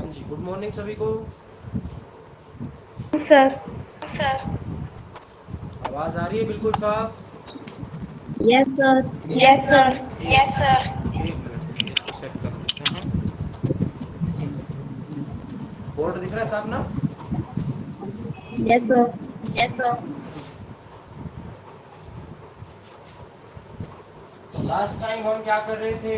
जी, good morning सभी को। Sir. Sir, आवाज आ रही है बिल्कुल साफ? Yes sir. Yes sir. Yes sir. एक मिनट रुकिए, इसको सेट कर लेते हैं। बोर्ड दिख रहा है साफ ना? Yes sir. Yes sir. तो लास्ट टाइम हम क्या कर रहे थे?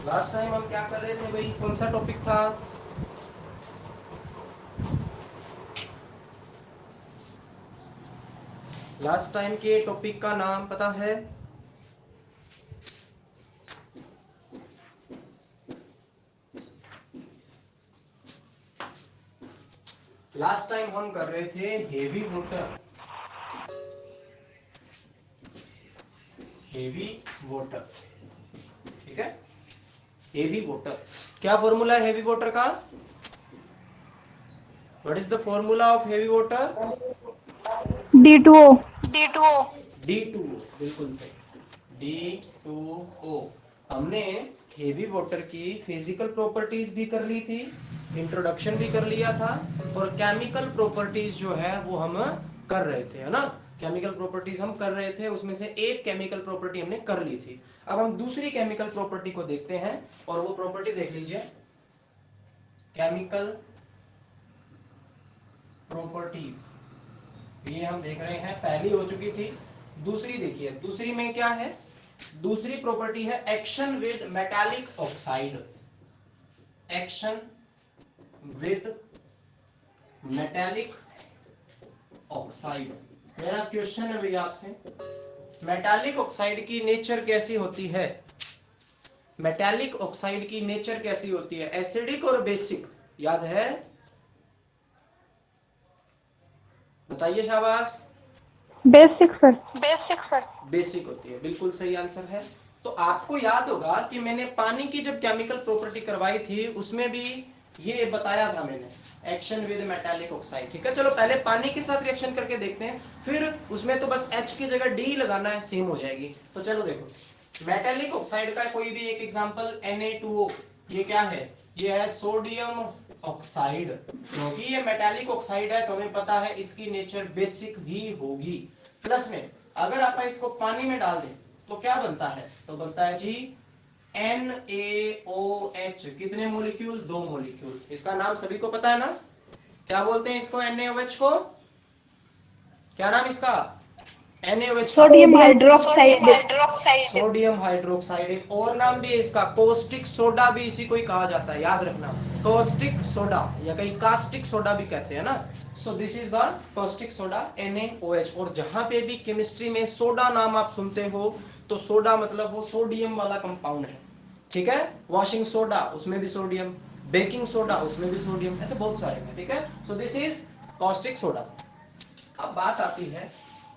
लास्ट टाइम हम क्या कर रहे थे भाई? कौन सा टॉपिक था? लास्ट टाइम के टॉपिक का नाम पता है? लास्ट टाइम हम कर रहे थे हेवी वाटर। हेवी वाटर, ठीक है। हेवी वाटर, क्या फॉर्मूला है हेवी वाटर का? What is the formula of heavy water? D2O। D2O। D2O, बिल्कुल सही। D2O। हमने हेवी वाटर की फिजिकल प्रॉपर्टीज भी कर ली थी, इंट्रोडक्शन भी कर लिया था, और केमिकल प्रॉपर्टीज जो है वो हम कर रहे थे, है ना। केमिकल प्रॉपर्टीज हम कर रहे थे, उसमें से एक केमिकल प्रॉपर्टी हमने कर ली थी। अब हम दूसरी केमिकल प्रॉपर्टी को देखते हैं, और वो प्रॉपर्टी देख लीजिए, केमिकल प्रॉपर्टीज। ये हम देख रहे हैं, पहली हो चुकी थी। दूसरी देखिए, दूसरी में क्या है? दूसरी प्रॉपर्टी है action with metallic oxide. Action with metallic oxide. मेरा क्वेश्चन है भैया आपसे, मेटालिक ऑक्साइड की नेचर कैसी होती है? मेटालिक ऑक्साइड की नेचर कैसी होती है? एसिडिक और बेसिक, याद है? बताइए शाबाश। Basic sir. Basic sir. Basic होती है, बिल्कुल सही आंसर है। तो आपको याद होगा कि मैंने पानी की जब केमिकल प्रॉपर्टी करवाई थी उसमें भी ये बताया था मैंने, एक्शन विद मेटालिक ऑक्साइड। ठीक है, चलो पहले पानी के साथ रिएक्शन करके देखते हैं, फिर उसमें तो बस H की जगह D लगाना है, सेम हो जाएगी। तो चलो देखो, मेटालिक ऑक्साइड का कोई भी एक एग्जांपल Na2O। ये क्या है? ये है सोडियम ऑक्साइड। क्योंकि ये मेटालिक ऑक्साइड है तो हमें पता है इसकी नेचर बेसिक ही होगी। प्लस में अगर आप इसको पानी में डाल दें तो क्या बनता है? तो बनता है जी NaOH। कितने मोलिक्यूल? 2 मोलिक्यूल। इसका नाम सभी को पता है ना, क्या बोलते हैं इसको? NaOH को क्या नाम इसका? NaOH का sodium sodium hydroxide. Hydroxide. Sodium hydroxide. एक और नाम भी है इसका, कोस्टिक सोडा भी इसी को ही कहा जाता है, याद रखना। कोस्टिक सोडा, या कहीं कास्टिक सोडा भी कहते हैं ना। So this is the caustic soda, NaOH। और जहां पे भी केमिस्ट्री में सोडा नाम आप सुनते हो तो सोडा मतलब वो सोडियम वाला कंपाउंड है, ठीक है। वॉशिंग सोडा, उसमें भी सोडियम। बेकिंग सोडा, उसमें भी सोडियम। ऐसे बहुत सारे हैं, ठीक है। सो दिस इज कॉस्टिक सोडा। अब बात आती है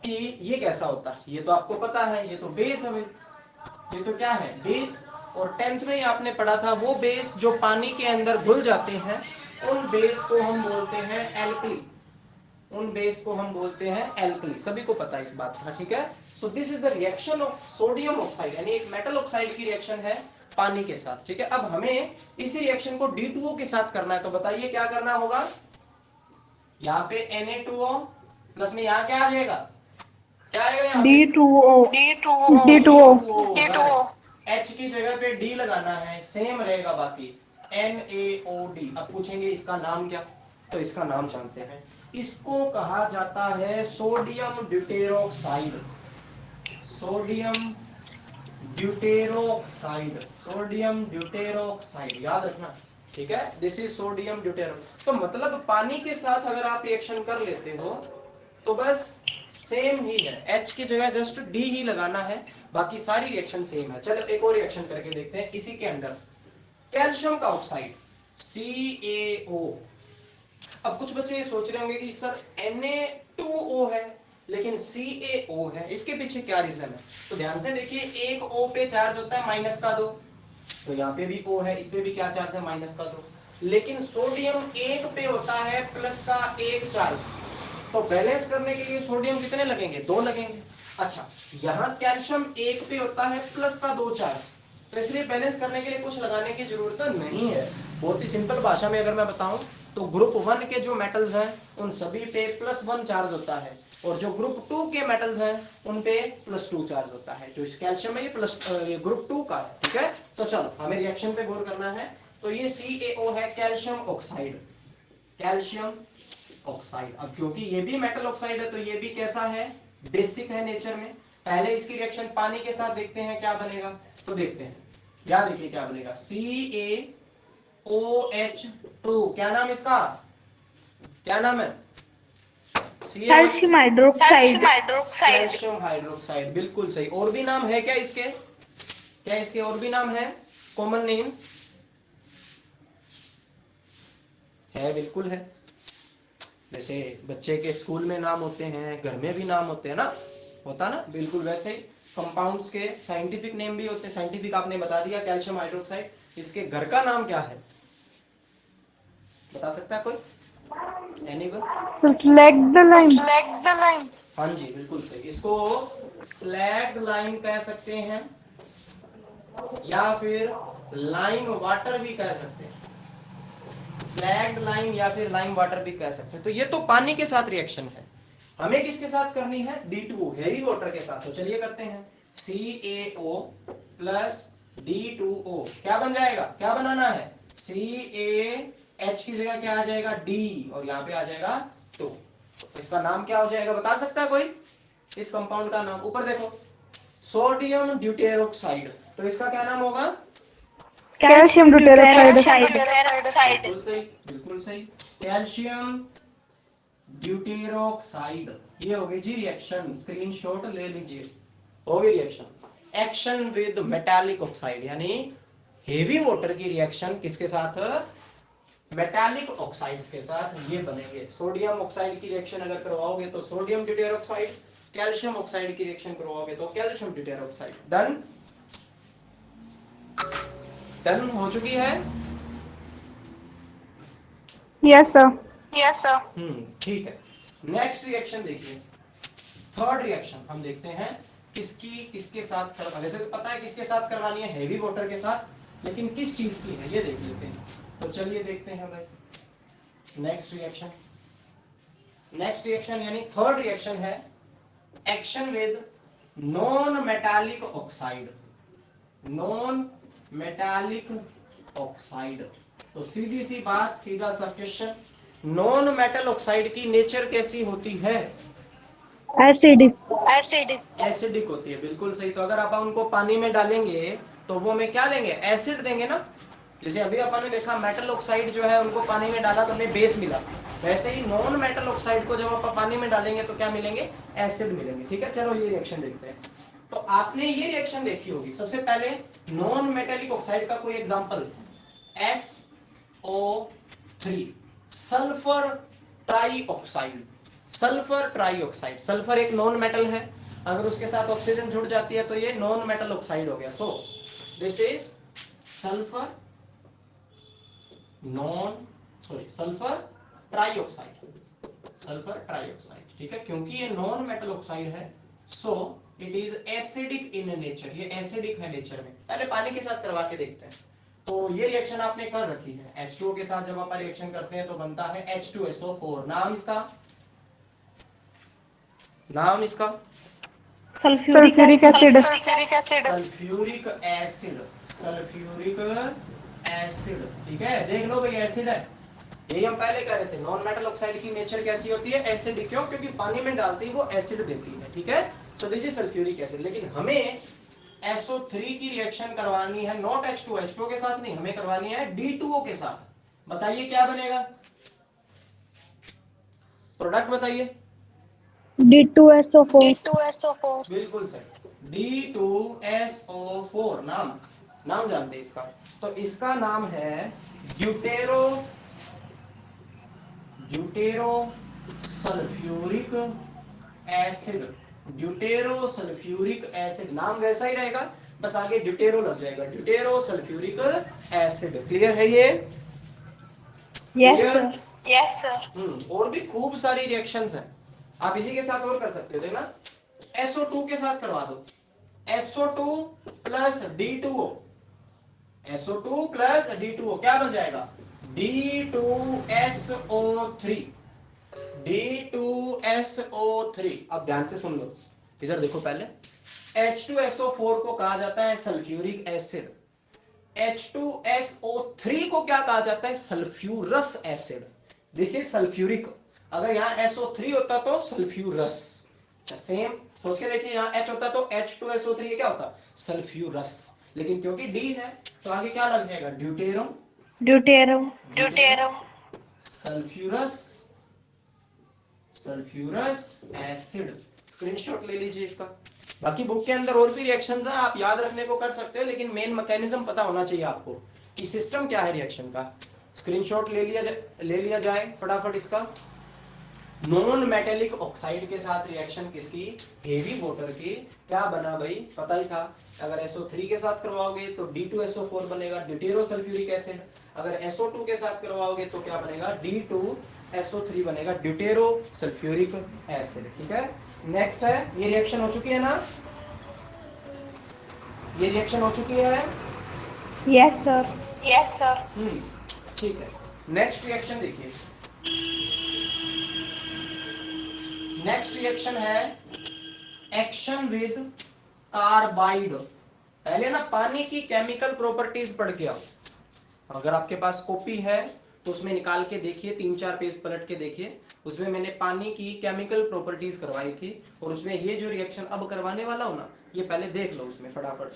कि ये कैसा होता है। ये तो आपको पता है, ये तो बेस है। ये तो क्या है? बेस। और 10th में ही आपने पढ़ा था, वो बेस जो पानी के अंदर घुल जाते हैं उन बेस को हम बोलते हैं एल्कली। उन बेस को हम बोलते हैं एल्कली, सभी को पता है इस बात का, ठीक है। सो this is the reaction of sodium oxide, यानी एक मेटल ऑक्साइड की रिएक्शन है पानी के साथ, ठीक है। अब हमें इसी रिएक्शन को D2O के साथ करना है, तो बताइए क्या करना होगा? यहाँ पे Na2O प्लस में यहाँ क्या आ जाएगा? क्या आएगा यहाँ पे? D2O। D2O। D2O। D2O। H की जगह पे D लगाना है, सेम रहेगा बाकी। NaOD। अब पूछेंगे इसका नाम क्या? तो इसका नाम जानते हैं, इसको कहा जाता है सोडियम ड्यूटेरोक्साइड। सोडियम ड्यूटेरोक्साइड। सोडियम ड्यूटेरोक्साइड, याद रखना, ठीक है। This is sodium deutero. तो मतलब पानी के साथ अगर आप रिएक्शन कर लेते हो तो बस सेम ही है, H की जगह जस्ट D ही लगाना है, बाकी सारी रिएक्शन सेम है। चलो एक और रिएक्शन करके देखते हैं इसी के अंदर, कैल्शियम का ऑक्साइड CaO। अब कुछ बच्चे ये सोच रहे होंगे कि सर Na2O है लेकिन CaO है, इसके पीछे क्या रीजन है? तो ध्यान से देखिए, एक O पे चार्ज होता है माइनस का 2, तो यहाँ पे भी O है, इस पे भी क्या चार्ज है? माइनस का 2। लेकिन सोडियम एक पे होता है प्लस का 1 चार्ज। तो बैलेंस करने के लिए सोडियम कितने लगेंगे? 2 लगेंगे। अच्छा, यहाँ कैल्शियम 1 पे होता है प्लस का 2 चार्ज, तो इसलिए बैलेंस करने के लिए कुछ लगाने की जरूरत नहीं है। बहुत ही सिंपल भाषा में अगर मैं बताऊं तो ग्रुप 1 के जो मेटल्स हैं उन सभी पे +1 चार्ज होता है, और जो ग्रुप 2 के मेटल्स हैं उन पे +2 चार्ज होता है। जो इस कैल्शियम है ये ग्रुप 2 का है, ठीक है। तो चलो हमें रिएक्शन पे गौर करना है। तो ये CaO है, कैल्शियम ऑक्साइड, कैल्शियम ऑक्साइड। अब क्योंकि ये भी मेटल ऑक्साइड है तो ये भी कैसा है, बेसिक है नेचर में। पहले इसकी रिएक्शन पानी के साथ देखते हैं क्या बनेगा, तो देखते हैं। याद देखिए क्या बनेगा, CaOH2, क्या नाम इसका, क्या नाम है, कैल्शियम हाइड्रोक्साइड। कैल्शियम हाइड्रोक्साइड, बिल्कुल सही। और भी नाम है क्या इसके, क्या इसके और भी नाम है, कॉमन नेम्स है, बिल्कुल है। जैसे बच्चे के स्कूल में नाम होते हैं, घर में भी नाम होते हैं ना, होता ना, बिल्कुल वैसे ही कंपाउंड्स के साइंटिफिक नेम भी होते हैं। साइंटिफिक आपने बता दिया कैल्शियम हाइड्रोक्साइड, इसके घर का नाम क्या है, बता सकता है कोई, एनीवन? Slagged line. हाँ जी बिल्कुल सही, इसको स्लैग लाइम कह सकते हैं, या फिर लाइम वाटर भी कह सकते हैं, स्लैग्ड लाइम या फिर लाइम वाटर भी कह सकते हैं। तो ये तो पानी के साथ रिएक्शन है, हमें किसके साथ करनी है, D2O हेवी वाटर के साथ। तो चलिए करते हैं, CaO प्लस D2O क्या बन जाएगा, क्या बनाना है, CaH की जगह क्या आ जाएगा, D, और यहाँ पे आ जाएगा 2। इसका नाम क्या हो जाएगा, बता सकता है कोई इस कंपाउंड का नाम, ऊपर देखो, सोडियम ड्यूटेरोक्साइड, तो इसका क्या नाम होगा, कैल्शियम ड्यूटेरोक्साइड। बिल्कुल सही, बिल्कुल सही, कैल्शियम ड्यूटेरोक्साइड। ये हो गई जी रिएक्शन, स्क्रीनशॉट ले लीजिए, हो गई reaction. Action with metallic oxide, यानी हेवी वाटर की रिएक्शन किसके साथ, मेटालिक ऑक्साइड्स के साथ ये बनेंगे। सोडियम ऑक्साइड की रिएक्शन अगर करवाओगे तो सोडियम ड्यूटेरोक्साइड, कैल्शियम ऑक्साइड की रिएक्शन करवाओगे तो कैल्शियम ड्यूटेरोक्साइड। डन, डन हो चुकी है। Yes sir. ठीक है। नेक्स्ट रिएक्शन देखिए, थर्ड रिएक्शन हम देखते हैं किसकी, किसके साथ वैसे तो पता है किसके साथ करवानी है, हेवी वाटर के साथ, लेकिन किस चीज की है ये देख लेते हैं। तो चलिए देखते हैं भाई नेक्स्ट रिएक्शन। नेक्स्ट रिएक्शन यानी थर्ड रिएक्शन है action with non metallic oxide, non metallic oxide. तो सीधी सी बात, सीधा सा क्वेश्चन, नॉन मेटल ऑक्साइड की नेचर कैसी होती है, एसिडिक होती है, बिल्कुल सही। तो अगर आप उनको पानी में डालेंगे तो वो हमें क्या देंगे, एसिड देंगे ना। जैसे अभी अपन ने देखा मेटल ऑक्साइड जो है उनको पानी में डाला तो हमें बेस मिला, वैसे ही नॉन मेटल ऑक्साइड को जब आप पानी में डालेंगे तो क्या मिलेंगे, एसिड मिलेंगे। ठीक है, चलो ये रिएक्शन देखते हैं। तो आपने ये रिएक्शन देखी होगी, सबसे पहले नॉन मेटेलिक ऑक्साइड का कोई example, SO3 sulphur trioxide, sulphur trioxide. Sulphur एक नॉन मेटल है, अगर उसके साथ ऑक्सीजन जुड़ जाती है तो ये नॉन मेटल ऑक्साइड हो गया। सो this is sulphur sulphur trioxide, sulphur trioxide. ठीक है, क्योंकि ये नॉन मेटल ऑक्साइड है so it is acidic in nature, ये एसिडिक है नेचर में। पहले पानी के साथ करवा के देखते हैं। तो ये रिएक्शन आपने कर रखी है, H2O के साथ जब आप रिएक्शन करते हैं तो बनता है H2SO4। नाम इसका, नाम इसका sulphuric acid. Sulphuric acid, sulphuric acid. ठीक है, देख लो भाई एसिड है, यही हम पहले कह रहे थे। नॉन मेटल ऑक्साइड की नेचर कैसी होती है, एसिड। क्यों, क्योंकि पानी में डालती है वो एसिड देती है। ठीक है, सो दिस इज सल्फ्यूरिक एसिड। लेकिन हमें SO3 की रिएक्शन करवानी है नॉट H2O, H2O के साथ नहीं, हमें करवानी है D2O के साथ। बताइए क्या बनेगा, प्रोडक्ट बताइए। D2SO4। बिल्कुल सही, D2SO4। नाम, नाम जानते हैं इसका, तो इसका नाम है deutero, deutero sulphuric acid, deutero sulphuric acid. नाम वैसा ही रहेगा, बस आगे ड्यूटेरो लग जाएगा, ड्यूटेरो सल्फ्यूरिक एसिड। क्लियर है ये, क्लियर? Yes sir. और भी खूब सारी रिएक्शंस हैं, आप इसी के साथ और कर सकते हो। देखना SO2 के साथ करवा दो, SO2 plus D2O, SO2 plus D2O क्या बन जाएगा, D2SO3, D2SO3। अब ध्यान से सुन लो, इधर देखो पहले, H2SO4 को कहा जाता है सल्फ्यूरिक एसिड, H2SO3 को क्या कहा जाता है, sulphurous acid. This is sulphuric. अगर यहाँ SO3 होता तो सल्फ्यूरस, सेम सोच के देखिए, यहाँ H होता तो H2SO3 क्या होता, सल्फ्यूरस, लेकिन क्योंकि D है तो आगे क्या लग जाएगा, deutero, deuterium sulphurous, sulphurous acid. Screenshot ले लीजिए इसका। बाकी बुक के अंदर और भी रिएक्शंस हैं, आप याद रखने को कर सकते हो, लेकिन मेन मैकेनिज्म पता होना चाहिए आपको कि सिस्टम क्या है रिएक्शन का। स्क्रीनशॉट ले लिया जाए फटाफट इसका। नॉन मेटेलिक ऑक्साइड के साथ रिएक्शन किसकी, हेवी वाटर की, क्या बना भाई, पता ही था। अगर SO3 के साथ करवाओगे तो D2SO4 बनेगा, ड्यूटेरो सल्फ्यूरिक एसिड। अगर SO2 के साथ करवाओगे तो क्या बनेगा, D2SO3 बनेगा, ड्यूटेरो सल्फ्यूरिक एसिड। ठीक है, नेक्स्ट है, ये रिएक्शन हो चुकी है ना, ये रिएक्शन हो चुकी है। Yes sir. ठीक है, नेक्स्ट रिएक्शन देखिए। नेक्स्ट रिएक्शन है एक्शन विद कार्बाइड। पहले ना पानी की केमिकल प्रॉपर्टीज पढ़ के आओ। अगर आपके पास कॉपी है तो उसमें निकाल के देखिए, 3-4 पेज पलट के देखिए, उसमें मैंने पानी की केमिकल प्रॉपर्टीज करवाई थी, और उसमें ये जो रिएक्शन अब करवाने वाला हूं ना, ये पहले देख लो उसमें फटाफट।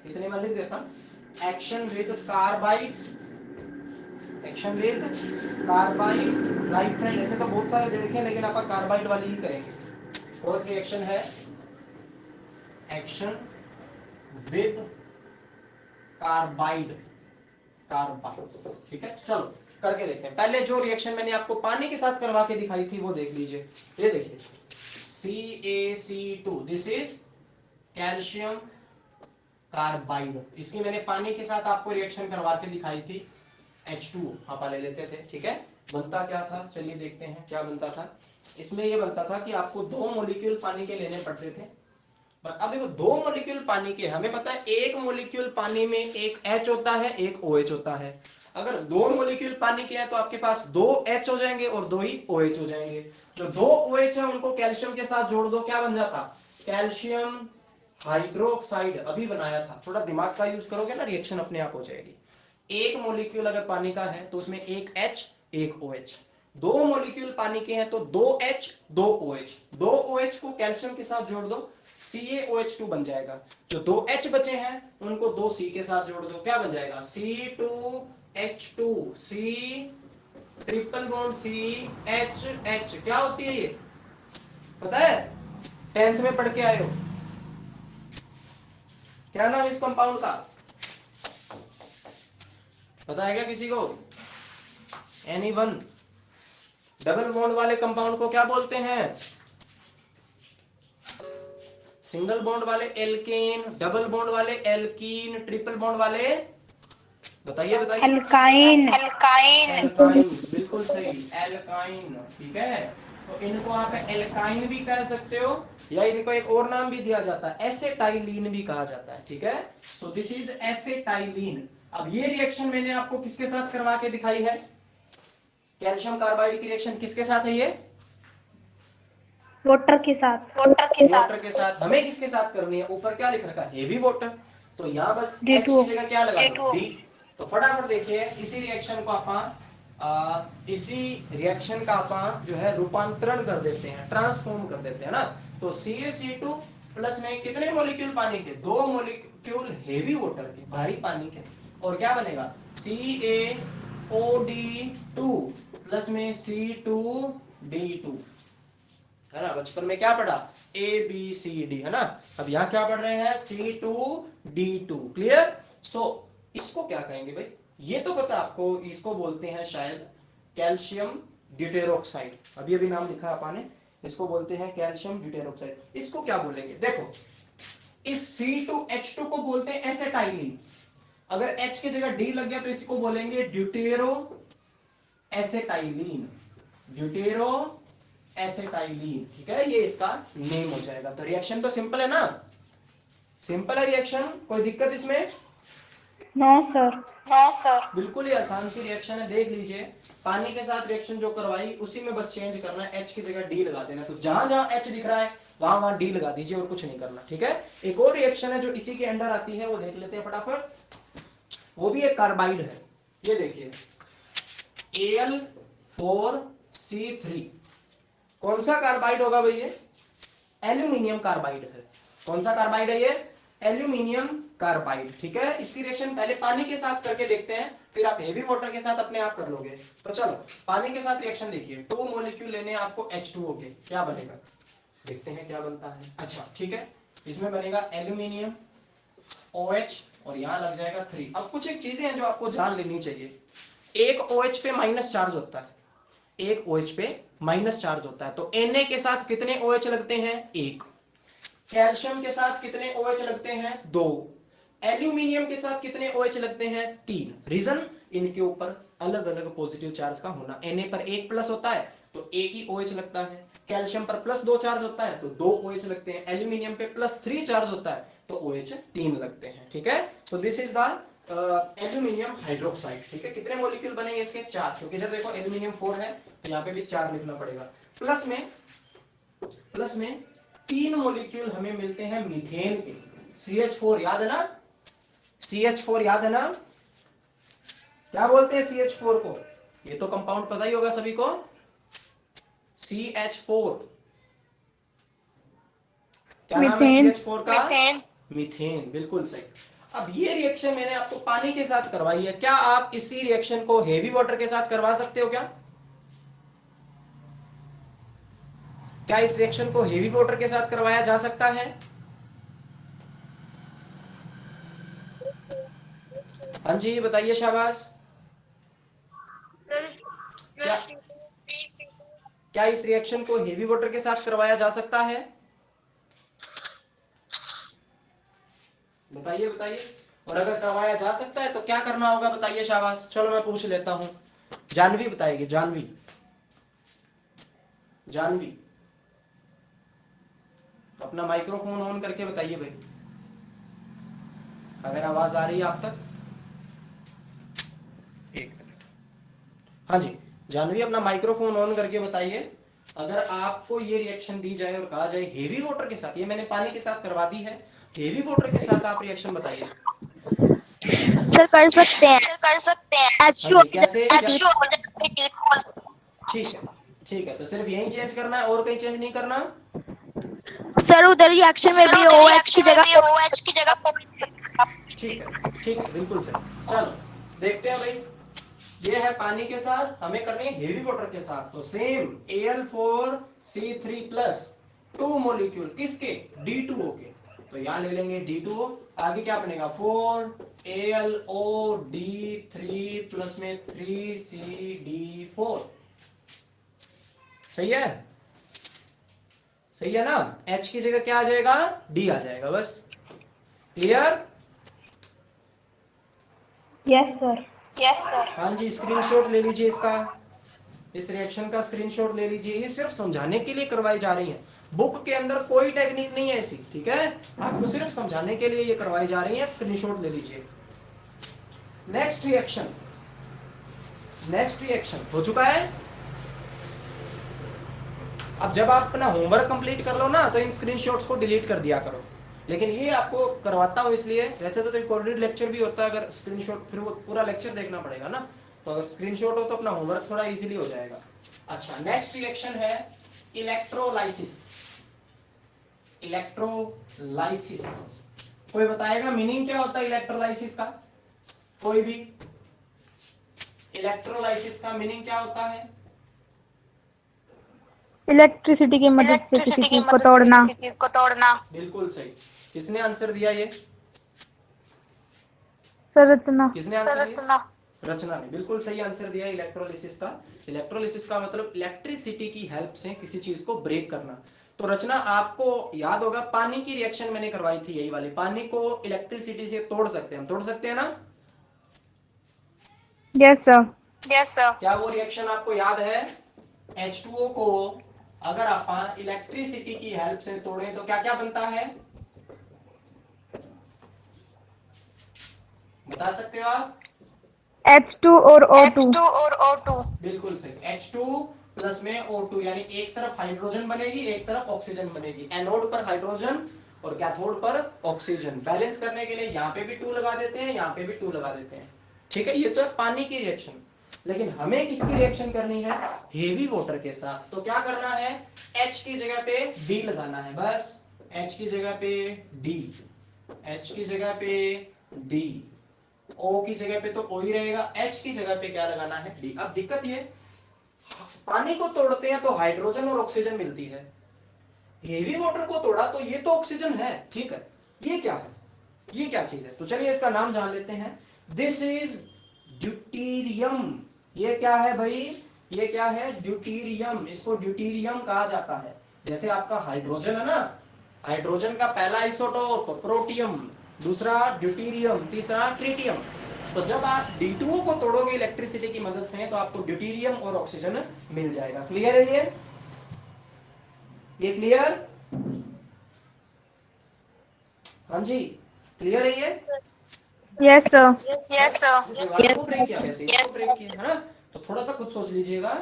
इतने में लिख देता, action with carbides, action with carbides, right hand. ऐसे तो बहुत सारे देखे हैं, लेकिन आप कार्बाइड वाली ही करेंगे। फोर्थ रिएक्शन है एक्शन विद कार्बाइड, कार्बाइड्स। ठीक है, चलो करके देखते हैं। पहले जो रिएक्शन मैंने आपको पानी के साथ करवा के दिखाई थी वो देख लीजिए। ये देखिए CaC2, this is calcium carbide. इसकी मैंने पानी के साथ आपको रिएक्शन करवा के दिखाई थी, H2O आप ले लेते थे। ठीक है, बनता क्या था, चलिए देखते हैं क्या बनता था। इसमें ये बनता था कि आपको 2 मॉलिक्यूल पानी के लेने पड़ते थे। अब देखो 2 मॉलिक्यूल पानी के, हमें पता है एक मॉलिक्यूल पानी में एक H होता है, एक OH होता है। अगर 2 मॉलिक्यूल पानी के हैं तो आपके पास 2 H हो जाएंगे और 2 ही OH हो जाएंगे। जो 2 OH है उनको कैल्शियम के साथ जोड़ दो, क्या बन जाता, कैल्शियम हाइड्रोक्साइड। अभी बनाया था, थोड़ा दिमाग का यूज करोगे ना, रिएक्शन अपने आप हो जाएगी। एक मॉलिक्यूल अगर पानी का है तो उसमें एक H एक OH, 2 मॉलिक्यूल पानी के हैं तो 2H 2OH, 2OH को कैल्शियम के साथ जोड़ दो, CaOH2 बन जाएगा। जो 2H बचे हैं उनको 2C के साथ जोड़ दो, क्या बन जाएगा, C2H2, C triple bond CHH। क्या होती है ये, पता है, 10th में पढ़ के आए हो। क्या नाम इस कंपाउंड का, पता है क्या किसी को, एनीवन? डबल बॉन्ड वाले कंपाउंड को क्या बोलते हैं, सिंगल बॉन्ड वाले एल्केन, डबल बॉन्ड वाले एल्कीन, ट्रिपल बॉन्ड वाले, बताइए बताइए। एल्काइन। एल्काइन, बिल्कुल सही, एल्काइन। ठीक है, तो इनको आप एल्काइन भी कह सकते हो, या इनको एक और नाम भी दिया जाता है, एसेटाइलिन भी कहा जाता है। ठीक है, सो दिस इज एसेटाइलिन। अब ये रिएक्शन मैंने आपको किसके साथ करवा के दिखाई है, कैल्शियम कार्बाइड की रिएक्शन किसके साथ है ये, वाटर के साथ। वाटर के साथ। हमें किसके साथ करनी है, ऊपर क्या लिख रखा है, हेवी वाटर, तो यहाँ बस H D2O। की जगह क्या लगा दो, D। तो फटाफट देखिए, इसी रिएक्शन को इसी रिएक्शन का आप जो है रूपांतरण कर देते हैं, ट्रांसफॉर्म कर देते हैं ना। तो CaC2 प्लस में कितने मॉलिक्यूल पानी के, 2 मॉलिक्यूल हेवी वाटर के, भारी पानी के, और क्या बनेगा, CaOD2 प्लस में C2D2, है ना। बचपन में क्या पढ़ा, ABCD, है ना। अब यहाँ क्या पढ़ रहे हैं, C2D2। क्लियर। सो इसको क्या कहेंगे भाई, ये तो पता आपको, इसको बोलते हैं शायद कैल्शियम ड्यूटेरोक्साइड। अभी अभी नाम लिखा आपने, इसको बोलते हैं कैल्शियम ड्यूटेरोक्साइड। इसको क्या बोलेंगे, देखो इस C2H2 को बोलते हैं एसेटाइलिन। अगर H की जगह D लग गया तो इसको बोलेंगे ड्यूटेरो एसेटाइलिन, ड्यूटेरो एसिटाइलिन, ठीक है, ये इसका नेम हो जाएगा। तो रिएक्शन तो सिंपल है ना, सिंपल है रिएक्शन, कोई दिक्कत इसमें? No sir. हाँ सर, बिल्कुल ही आसान सी रिएक्शन है, देख लीजिए। पानी के साथ रिएक्शन जो करवाई उसी में बस चेंज करना है, एच की जगह डी लगा देना। तो जहां जहां एच दिख रहा है वहां वहां डी लगा दीजिए और कुछ नहीं करना, ठीक है। एक और रिएक्शन है जो इसी के अंडर आती है, वो देख लेते हैं फटाफट। वो भी एक कार्बाइड है, ये देखिए Al4C3। कौन सा कार्बाइड होगा भैया? एल्यूमिनियम कार्बाइड है। कौन सा कार्बाइड है ये? एल्यूमिनियम कार्बाइड, ठीक है। इसकी रिएक्शन पहले पानी के साथ करके देखते हैं, फिर आप हेवी वाटर के साथ अपने आप कर लोगे। तो चलो पानी के साथ रिएक्शन देखिए, 2 मॉलिक्यूल लेने आपको H2O के, क्या बनेगा देखते हैं क्या बनता है। अच्छा ठीक है, इसमें बनेगा एल्यूमिनियम OH और यहां लग जाएगा 3। अब कुछ एक चीजें हैं जो आपको जान लेनी चाहिए। एक OH पे माइनस चार्ज होता है, एक OH पे माइनस चार्ज होता है। तो Na के साथ कितने OH लगते हैं? 1। कैल्शियम के साथ कितने OH लगते हैं? 2। एल्यूमिनियम के साथ कितने OH लगते हैं? 3। रीजन, इनके ऊपर अलग अलग पॉजिटिव चार्ज का होना। Na पर 1 प्लस होता है तो 1 ही OH लगता है, कैल्शियम पर प्लस 2 चार्ज होता है तो 2 OH लगते हैं, एल्यूमिनियम पे प्लस 3 चार्ज होता है तो OH 3 लगते हैं, ठीक है। तो this is the aluminium hydroxide, ठीक है। कितने मॉलिक्यूल बनेंगे इसके? 4, क्योंकि इधर देखो एल्यूमिनियम 4 है तो यहाँ पे भी 4 लिखना पड़ेगा। प्लस में 3 मॉलिक्यूल हमें मिलते हैं मीथेन के, CH4 याद है ना, CH4 याद है ना, क्या बोलते हैं CH4 को? ये तो कंपाउंड पता ही होगा सभी को, CH4 क्या नाम है मीथेन। CH4 का? मीथेन, बिल्कुल सही। अब ये रिएक्शन मैंने आपको पानी के साथ करवाई है, क्या आप इसी रिएक्शन को हेवी वाटर के साथ करवा सकते हो क्या? क्या इस रिएक्शन को हेवी वाटर के साथ करवाया जा सकता है? हाँ जी बताइए, शाबाश। क्या क्या इस रिएक्शन को हेवी वाटर के साथ करवाया जा सकता है? बताइए बताइए। और अगर करवाया जा सकता है तो क्या करना होगा बताइए, शाबाश। चलो मैं पूछ लेता हूं, जानवी बताएगी, जानवी। जानवी अपना माइक्रोफोन ऑन करके बताइए भाई, अगर आवाज आ रही है आप तक। एक मिनट। हाँ जी, जानवी अपना माइक्रोफोन ऑन करके बताइए, अगर आपको ये रिएक्शन दी जाए और कहा जाए हेवी वाटर के साथ, ये मैंने पानी के साथ करवा दी है, हेवी वाटर के साथ आप रिएक्शन बताइए। सर कर सकते हैं। सर कर सकते हैं। हाँ H2O जी, की कैसे जगह क्या? H2O। ठीक है, ठीक है, तो सिर्फ यही चेंज करना है और कहीं चेंज नहीं करना। सर उधर रिएक्शन में सर भी उधर OH की रिएक्शन में भी जगह OH की जगह ठीक है, ठीक है, बिल्कुल सही। चलो देखते हैं भाई, ये है पानी के साथ, हमें करनी है हेवी वाटर के साथ। तो सेम Al4C3 प्लस 2 मॉलिक्यूल किसके? D2O के। तो यहां ले लेंगे D2O, आगे क्या बनेगा? 4AlOD3 प्लस में 3CD4। सही है, सही है ना। H की जगह क्या आ जाएगा? D आ जाएगा, बस। Clear? Yes sir. Yes sir. हाँ जी, स्क्रीनशॉट ले लीजिए इसका, इस रिएक्शन का स्क्रीनशॉट ले लीजिए। ये सिर्फ समझाने के लिए करवाई जा रही है, बुक के अंदर कोई टेक्निक नहीं है ऐसी, ठीक है। आपको सिर्फ समझाने के लिए ये करवाई जा रही है, स्क्रीनशॉट ले लीजिए। नेक्स्ट रिएक्शन, नेक्स्ट रिएक्शन हो चुका है। अब जब आप अपना होमवर्क कंप्लीट कर लो ना तो इन स्क्रीनशॉट्स को डिलीट कर दिया करो, लेकिन ये आपको करवाता हूं इसलिए, वैसे तो रिकॉर्डेड लेक्चर भी होता है, अगर स्क्रीनशॉट फिर वो पूरा लेक्चर देखना पड़ेगा ना, तो अगर स्क्रीनशॉट हो तो अपना होमवर्क थोड़ा इजीली हो जाएगा। अच्छा, नेक्स्ट रिएक्शन है इलेक्ट्रोलाइसिस। इलेक्ट्रोलाइसिस, कोई बताएगा मीनिंग क्या होता है इलेक्ट्रोलाइसिस का? कोई भी? इलेक्ट्रोलाइसिस का मीनिंग क्या होता है? इलेक्ट्रिसिटी की मदद से किसी इलेक्ट्रिसिटी की चीज को मदद से तोड़ना। किसी चीज को तोड़ना। बिल्कुल सही। किसने आंसर दिया ये? सर रचना। किसने आंसर दिया? रचना ने बिल्कुल सही आंसर दिया इलेक्ट्रोलिसिस का। इलेक्ट्रोलिसिस का मतलब इलेक्ट्रिसिटी की हेल्प से किसी चीज को ब्रेक करना। तो रचना आपको याद होगा, पानी की रिएक्शन मैंने करवाई थी, यही वाली। पानी को इलेक्ट्रिसिटी से तोड़ सकते हैं, हम तोड़ सकते हैं ना? Yes sir. Yes sir. क्या वो रिएक्शन आपको याद है? H2O को अगर आप इलेक्ट्रिसिटी की हेल्प से तोड़ें तो क्या क्या बनता है, बता सकते हो आप? H2 और O2। H2 और O2। बिल्कुल सही, H2 प्लस में O2, यानी एक तरफ हाइड्रोजन बनेगी, एक तरफ ऑक्सीजन बनेगी। एनोड पर हाइड्रोजन और कैथोड पर ऑक्सीजन। बैलेंस करने के लिए यहाँ पे भी 2 लगा देते हैं, यहाँ पे भी 2 लगा देते हैं। ठीक है, ये तो है पानी की रिएक्शन। लेकिन हमें किसकी रिएक्शन करनी है, हेवी वाटर के साथ। तो क्या करना है, H की जगह पे D लगाना है, बस H की जगह पे D, H की जगह पे D, O की जगह पे तो O ही रहेगा, H की जगह पे क्या लगाना है, D। अब दिक्कत ये, पानी को तोड़ते हैं तो हाइड्रोजन और ऑक्सीजन मिलती है, हेवी वाटर को तोड़ा तो ये तो ऑक्सीजन है, ठीक है, ये क्या है, ये क्या चीज है, तो चलिए इसका नाम जान लेते हैं। This is deuterium. ये क्या है भाई, ये क्या है, ड्यूटीरियम। इसको ड्यूटीरियम कहा जाता है। जैसे आपका हाइड्रोजन है ना, हाइड्रोजन का पहला आइसोटोप प्रोटियम, दूसरा ड्यूटीरियम, तीसरा ट्रिटियम। तो जब आप D2O को तोड़ोगे इलेक्ट्रिसिटी की मदद से तो आपको ड्यूटीरियम और ऑक्सीजन मिल जाएगा। क्लियर है ये क्लियर? हाँ जी, क्लियर है ये? Yes sir। Yes sir। को ब्रेक किया, वैसे इसको ब्रेक किया है ना। तो थोड़ा सा खुद सोच लीजिएगा,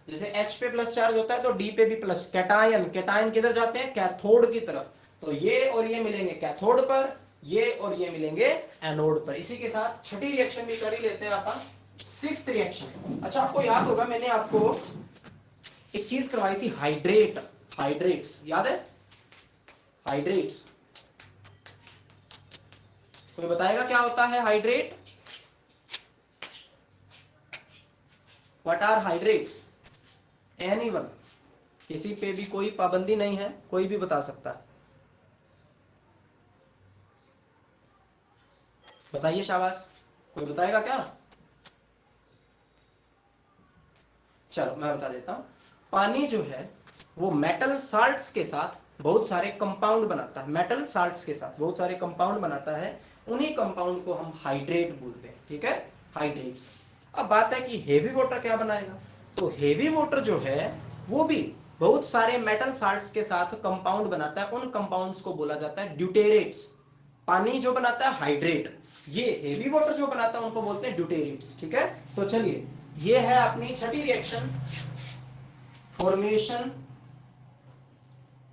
जैसे H पे प्लस चार्ज होता है तो D पे भी प्लस। कैटायन, कैटायन किधर जाते हैं, कैथोड की तरफ। तो ये और ये मिलेंगे कैथोड पर, ये और ये मिलेंगे एनोड पर। इसी के साथ छठी रिएक्शन भी कर ही लेते हैं अपन, 6th रिएक्शन। अच्छा, आपको याद होगा मैंने आपको एक चीज करवाई थी, हाइड्रेट, हाइड्रेट्स, याद है, हाइड्रेट्स। कोई बताएगा क्या होता है hydrate? What are hydrates? Anyone? किसी पे भी कोई पाबंदी नहीं है, कोई भी बता सकता है। बताइए, शाबाश, कोई बताएगा क्या? चलो मैं बता देता हूं। पानी जो है वो मेटल साल्ट्स के साथ बहुत सारे कंपाउंड बनाता है, मेटल साल्ट्स के साथ बहुत सारे कंपाउंड बनाता है। उन्हीं कंपाउंड को हम हाइड्रेट बोलते हैं, ठीक है, हाइड्रेट्स। अब बात है कि हेवी वाटर क्या बनाएगा, तो हेवी वाटर जो है वो भी बहुत सारे मेटल साल्ट्स के साथ कंपाउंड बनाता है। उन कंपाउंड्स को बोला जाता है ड्यूटेरेट्स। पानी जो बनाता है हाइड्रेट, ये हेवी वाटर जो बनाता है उनको बोलते हैं ड्यूटेरेट्स, ठीक है। तो चलिए, ये है अपनी छठी रिएक्शन, फॉर्मेशन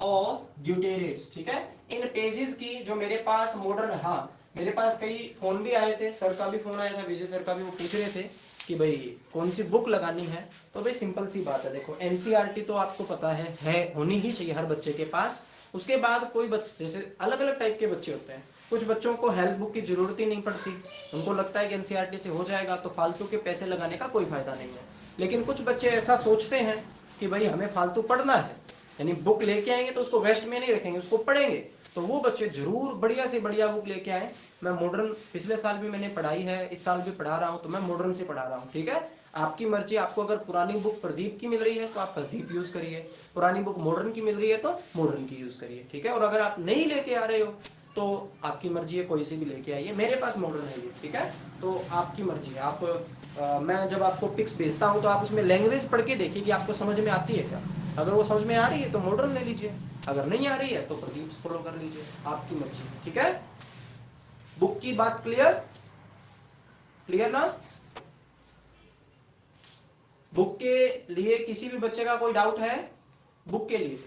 ऑफ ड्यूटेरेट्स, ठीक है। इन पेजेस की जो मेरे पास मॉडर्न, हाँ मेरे पास कई फोन भी आए थे, सर का भी फोन आया था, विजय सर का भी, वो पूछ रहे थे कि भाई कौन सी बुक लगानी है। तो भाई सिंपल सी बात है, देखो एनसीईआरटी तो आपको पता है होनी ही चाहिए हर बच्चे के पास। उसके बाद कोई बच्चे, जैसे अलग अलग टाइप के बच्चे होते हैं, कुछ बच्चों को हेल्थ बुक की जरूरत ही नहीं पड़ती, उनको लगता है कि एनसीईआरटी से हो जाएगा, तो फालतू के पैसे लगाने का कोई फायदा नहीं है। लेकिन कुछ बच्चे ऐसा सोचते हैं कि भाई हमें फालतू पढ़ना है, यानी बुक लेके आएंगे तो उसको वेस्ट में नहीं रखेंगे, उसको पढ़ेंगे। तो वो बच्चे जरूर बढ़िया से बढ़िया बुक लेके आए। मैं मॉडर्न पिछले साल भी मैंने पढ़ाई है, इस साल भी पढ़ा रहा हूँ, तो मैं मॉडर्न से पढ़ा रहा हूँ, ठीक है। आपकी मर्जी, आपको अगर पुरानी बुक प्रदीप की मिल रही है तो आप प्रदीप यूज करिए, पुरानी बुक मॉडर्न की मिल रही है तो मॉडर्न की यूज करिए, ठीक है। और अगर आप नहीं लेके आ रहे हो तो आपकी मर्जी है, कोई सी भी लेके आइए। मेरे पास मॉडर्न है ये, ठीक है, तो आपकी मर्जी है। आप मैं जब आपको पिक्स भेजता हूँ तो आप उसमें लैंग्वेज पढ़ के देखिए कि आपको समझ में आती है क्या। अगर वो समझ में आ रही है तो मॉडर्न ले लीजिए, अगर नहीं आ रही है तो प्रदीप फॉलो कर लीजिए, आपकी मर्जी, ठीक है। बुक की बात क्लियर, क्लियर ना? बुक के लिए किसी भी बच्चे का कोई डाउट है बुक के लिए?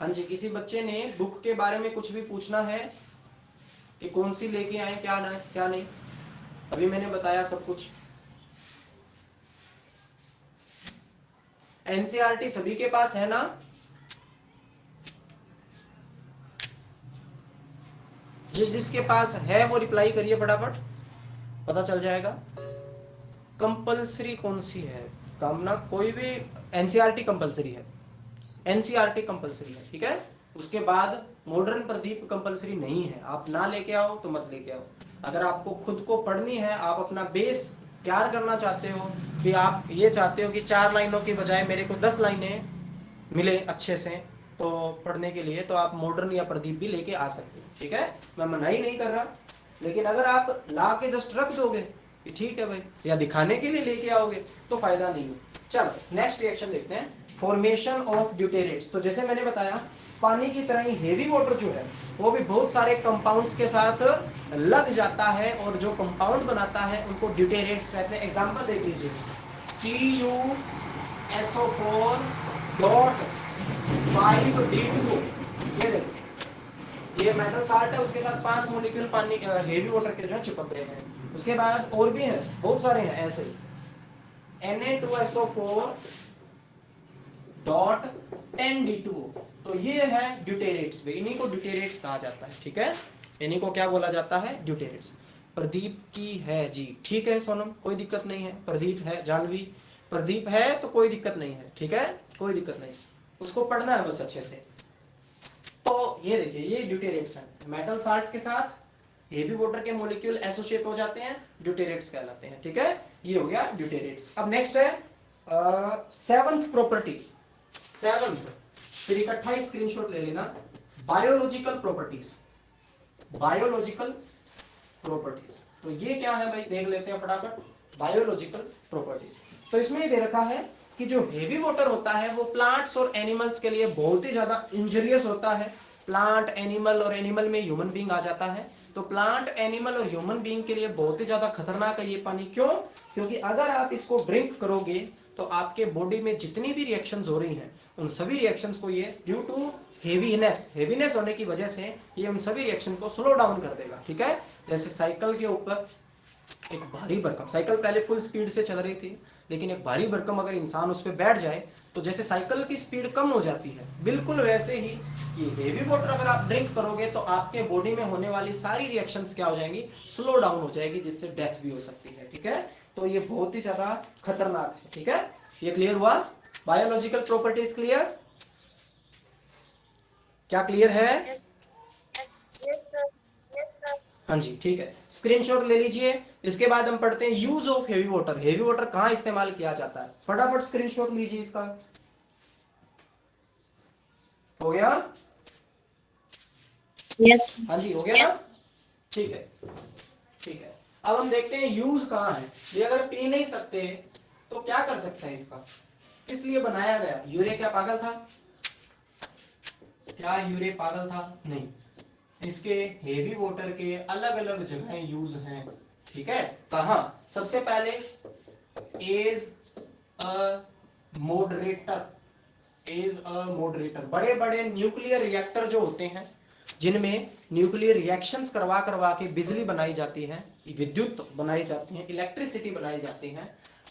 हाँ जी, किसी बच्चे ने बुक के बारे में कुछ भी पूछना है कि कौन सी लेके आए, क्या ना क्या नहीं? अभी मैंने बताया सब कुछ। एनसीईआरटी सभी के पास है ना? जिसके पास है वो रिप्लाई करिए फटाफट, पता चल जाएगा। कंपलसरी कौन सी है कामना? कोई भी, एनसीईआरटी कंपलसरी है, एनसीईआरटी कंपलसरी है, ठीक है। उसके बाद मॉडर्न प्रदीप कंपलसरी नहीं है। आप ना लेके आओ तो मत लेके आओ। अगर आपको खुद को पढ़नी है, आप अपना बेस तैयार करना चाहते हो, कि आप ये चाहते हो कि 4 लाइनों के बजाय मेरे को 10 लाइनें मिले अच्छे से तो पढ़ने के लिए, तो आप मॉडर्न या प्रदीप भी लेके आ सकते हो, ठीक है। मैं मना ही नहीं कर रहा, लेकिन अगर आप ला के जस्ट रख दोगे कि ठीक है भाई, या दिखाने के लिए लेके आओगे तो फायदा नहीं है। चलो नेक्स्ट रिएक्शन देखते हैं, फॉर्मेशन ऑफ ड्यूटेरेट्स। तो जैसे मैंने बताया पानी की तरह ही हेवी वाटर जो है वो भी बहुत सारे कंपाउंड्स के साथ लग जाता है और जो कंपाउंड बनाता है उनको ड्यूटेरेट्स कहते हैं। एग्जांपल देख लीजिए, CuSO4 डॉट 5D2, ये देखो ये मेटल साल्ट है, उसके साथ 5 मॉलिक्यूल पानी हेवी वाटर के जो है चिपक रहे हैं। उसके बाद और भी हैं, बहुत सारे हैं ऐसे, Na2SO4 डॉट 10D2, तो ये है ड्यूटेरेट्स, इन्हीं को ड्यूटेरेट्स कहा जाता है। ठीक है, इन्हीं को क्या बोला जाता है, ड्यूटेरेट्स। प्रदीप की है जी, ठीक है सोनम, कोई दिक्कत नहीं है। प्रदीप है, जानवी, प्रदीप है तो कोई दिक्कत नहीं है। ठीक है, कोई दिक्कत नहीं, उसको पढ़ना है बस अच्छे से। तो ये देखिए ये ड्यूटेरेट्स हैं, मेटल साल्ट के साथ हेवी वाटर के मॉलिक्यूल एसोसिएट हो जाते हैं, ड्यूटेरेट्स कहलाते हैं। ठीक है, ये हो गया ड्यूटेरेट्स। अब नेक्स्ट है सेवंथ प्रॉपर्टी, सेवंथ, फिर इकट्ठा ही स्क्रीनशॉट ले लेना, बायोलॉजिकल प्रॉपर्टीज, बायोलॉजिकल प्रॉपर्टीज। तो ये क्या है भाई, देख लेते हैं फटाफट, बायोलॉजिकल प्रॉपर्टीज। तो इसमें ये दे रखा है कि जो हेवी वाटर होता है वो प्लांट्स और एनिमल्स के लिए बहुत ही ज्यादा इंजरियस होता है। प्लांट, एनिमल, और एनिमल में ह्यूमन बीइंग आ जाता है, तो प्लांट, एनिमल और ह्यूमन बीइंग के लिए बहुत ही ज्यादा खतरनाक है ये पानी। क्यों? क्योंकि अगर आप इसको ड्रिंक करोगे तो आपके बॉडी में जितनी भी रिएक्शंस हो रही हैं उन सभी रिएक्शंस को ये ड्यू टू हेवीनेस होने की वजह से ये उन सभी रिएक्शन को स्लो डाउन कर देगा। ठीक है, जैसे साइकिल के ऊपर एक भारी भरकम, साइकिल पहले फुल स्पीड से चल रही थी, लेकिन एक भारी भरकम अगर इंसान उस पर बैठ जाए तो जैसे साइकिल की स्पीड कम हो जाती है, बिल्कुल वैसे ही ये हेवी वाटर अगर आप ड्रिंक करोगे तो आपके बॉडी में होने वाली सारी रिएक्शंस क्या हो जाएंगी, स्लो डाउन हो जाएगी, जिससे डेथ भी हो सकती है। ठीक है, तो ये बहुत ही ज्यादा खतरनाक है। ठीक है, ये क्लियर हुआ, बायोलॉजिकल प्रॉपर्टीज क्लियर, क्या क्लियर है? हाँ जी, ठीक है, स्क्रीनशॉट ले लीजिए। इसके बाद हम पढ़ते हैं use of heavy water, heavy water कहां इस्तेमाल किया जाता है, फटाफट स्क्रीनशॉट लीजिए इसका। हो गया? यस। हाँ जी, हो गया ना? ठीक है, ठीक है। अब हम देखते हैं यूज कहां है। ये अगर पी नहीं सकते तो क्या कर सकते हैं इसका, किस लिए बनाया गया? यूरे क्या पागल था? क्या यूरे पागल था? नहीं, इसके हेवी वाटर के अलग अलग जगह यूज हैं। ठीक है, कहा? सबसे पहले as a moderator, as a moderator, बड़े बड़े न्यूक्लियर रिएक्टर जो होते हैं जिनमें न्यूक्लियर रिएक्शंस करवा करवा के बिजली बनाई जाती है, विद्युत बनाई जाती है, इलेक्ट्रिसिटी बनाई जाती है,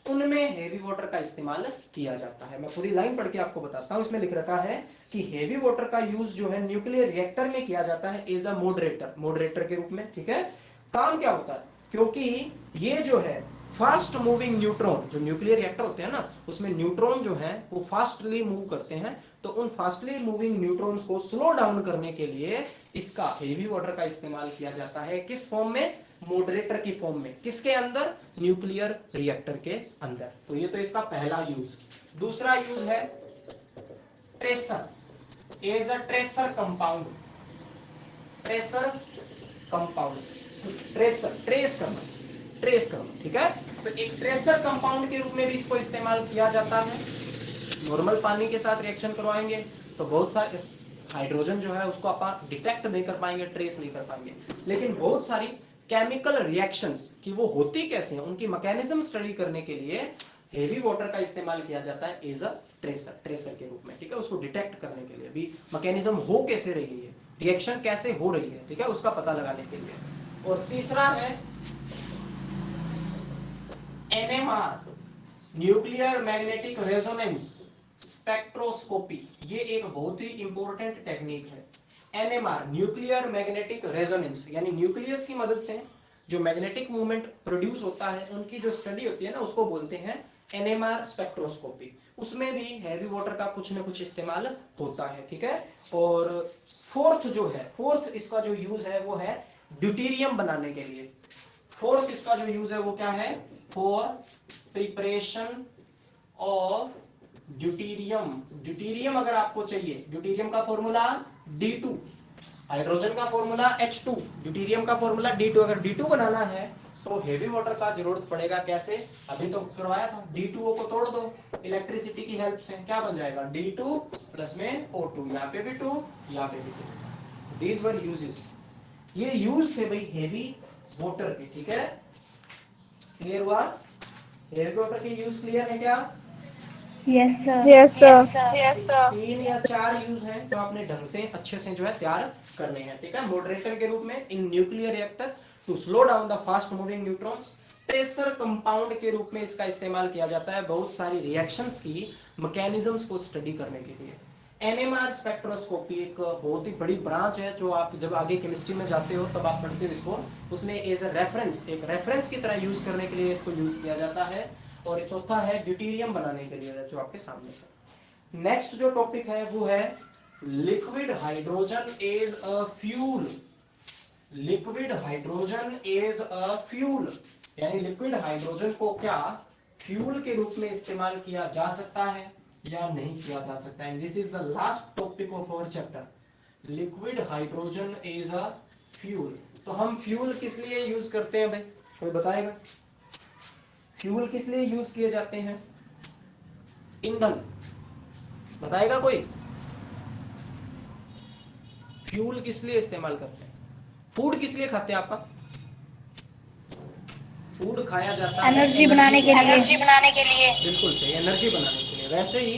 उनमें हेवी वाटर का इस्तेमाल किया जाता है। मैं पूरी लाइन पढ़ के आपको बताता हूं, इसमें लिख रखा है कि हेवी वाटर का यूज जो है न्यूक्लियर रिएक्टर में किया जाता है एज अ मॉडरेटर, मॉडरेटर के रूप में। ठीक है, काम क्या होता है, क्योंकि ये जो है फास्ट मूविंग न्यूट्रॉन, जो न्यूक्लियर रिएक्टर होते हैं ना उसमें न्यूट्रॉन जो है वो फास्टली मूव करते हैं, तो उन फास्टली मूविंग न्यूट्रॉन्स को स्लो डाउन करने के लिए इसका हेवी वाटर का इस्तेमाल किया जाता है। किस फॉर्म में? मॉडरेटर की फॉर्म में। किसके अंदर? न्यूक्लियर रिएक्टर के अंदर। तो ये तो इसका पहला यूज। दूसरा यूज है tracer, as a tracer compound, tracer compound, tracer, trace करना, ट्रेस करना। ठीक है, तो एक ट्रेसर कंपाउंड के रूप में भी इसको इस्तेमाल किया जाता है। नॉर्मल पानी के साथ रिएक्शन करवाएंगे तो बहुत सारे हाइड्रोजन जो है उसको आप डिटेक्ट नहीं कर पाएंगे, ट्रेस नहीं कर पाएंगे, लेकिन बहुत सारी केमिकल रिएक्शंस कि वो होती कैसे हैं, उनकी मैकेनिज्म स्टडी करने के लिए हेवी वाटर का इस्तेमाल किया जाता है एज अ ट्रेसर, ट्रेसर के रूप में। ठीक है, उसको डिटेक्ट करने के लिए भी, मैकेनिज्म हो कैसे रही है, रिएक्शन कैसे हो रही है, ठीक है, उसका पता लगाने के लिए। और तीसरा है NMR, nuclear magnetic resonance spectroscopy, ये एक बहुत ही इंपॉर्टेंट टेक्निक है। एनएमआर, न्यूक्लियर मैग्नेटिक रेजोनेंस, यानी न्यूक्लियस की मदद से जो मैग्नेटिक मूवमेंट प्रोड्यूस होता है उनकी जो स्टडी होती है ना उसको बोलते हैं एनएमआर स्पेक्ट्रोस्कोपी। उसमें भी हैवी वाटर का कुछ ना कुछ इस्तेमाल होता है। ठीक है, और फोर्थ जो है, फोर्थ इसका जो यूज है वो है ड्यूटेरियम बनाने के लिए। फोर्थ इसका जो यूज है वो क्या है? For preparation of deuterium. Deuterium अगर आपको चाहिए, ड्यूटेरियम का फॉर्मूला D2, हाइड्रोजन का फॉर्मूला H2, ड्यूटेरियम का फॉर्मूला D2। अगर D2 बनाना है तो तो हेवी वाटर का जरूरत पड़ेगा कैसे, अभी तो करवाया था, D2O को तोड़ दो इलेक्ट्रिसिटी की हेल्प से, क्या बन जाएगा D2 प्लस में O2, यहाँ पे भी 2 यहाँ पे भी 2। दीज वर यूजेस, ये यूज थे भाई हेवी वाटर के, ठीक है, क्लियर हुआ, हेवी वाटर के यूज क्लियर है क्या? Yes sir. Yes, sir. 3 या 4 यूज हैं जो आपने ढंग से अच्छे से जो है तैयार करने हैं, ठीक है। मॉडरेटर के रूप में in nuclear reactor to slow down the fast moving neutrons, tracer compound के रूप में इसका इस्तेमाल किया जाता है बहुत सारी रिएक्शंस की मैकेनिज्म्स को स्टडी करने के लिए। एनएमआर स्पेक्ट्रोस्कोपी एक बहुत ही बड़ी ब्रांच है जो आप जब आगे केमिस्ट्री में जाते हो तब आप पढ़ते हो इसको, उसमें एज ए रेफरेंस, एक रेफरेंस की तरह यूज करने के लिए इसको यूज किया जाता है। और ये चौथा है ड्यूटेरियम बनाने के लिए जो आपके सामने है। नेक्स्ट जो टॉपिक है वो है liquid hydrogen as a fuel. Liquid hydrogen as a fuel, यानी लिक्विड हाइड्रोजन को क्या फ्यूल के रूप में इस्तेमाल किया जा सकता है या नहीं किया जा सकता है। This is the last topic of our chapter, liquid hydrogen as a fuel. तो हम फ्यूल किस लिए यूज करते हैं भाई, कोई बताएगा? फ्यूल किस लिए यूज किए जाते हैं? ईंधन, बताएगा कोई? फ्यूल किस लिए इस्तेमाल करते हैं? फूड किस लिए खाते हैं आपका? फूड खाया जाता है एनर्जी बनाने के लिए। एनर्जी बनाने के लिए, बिल्कुल सही, एनर्जी बनाने के लिए। वैसे ही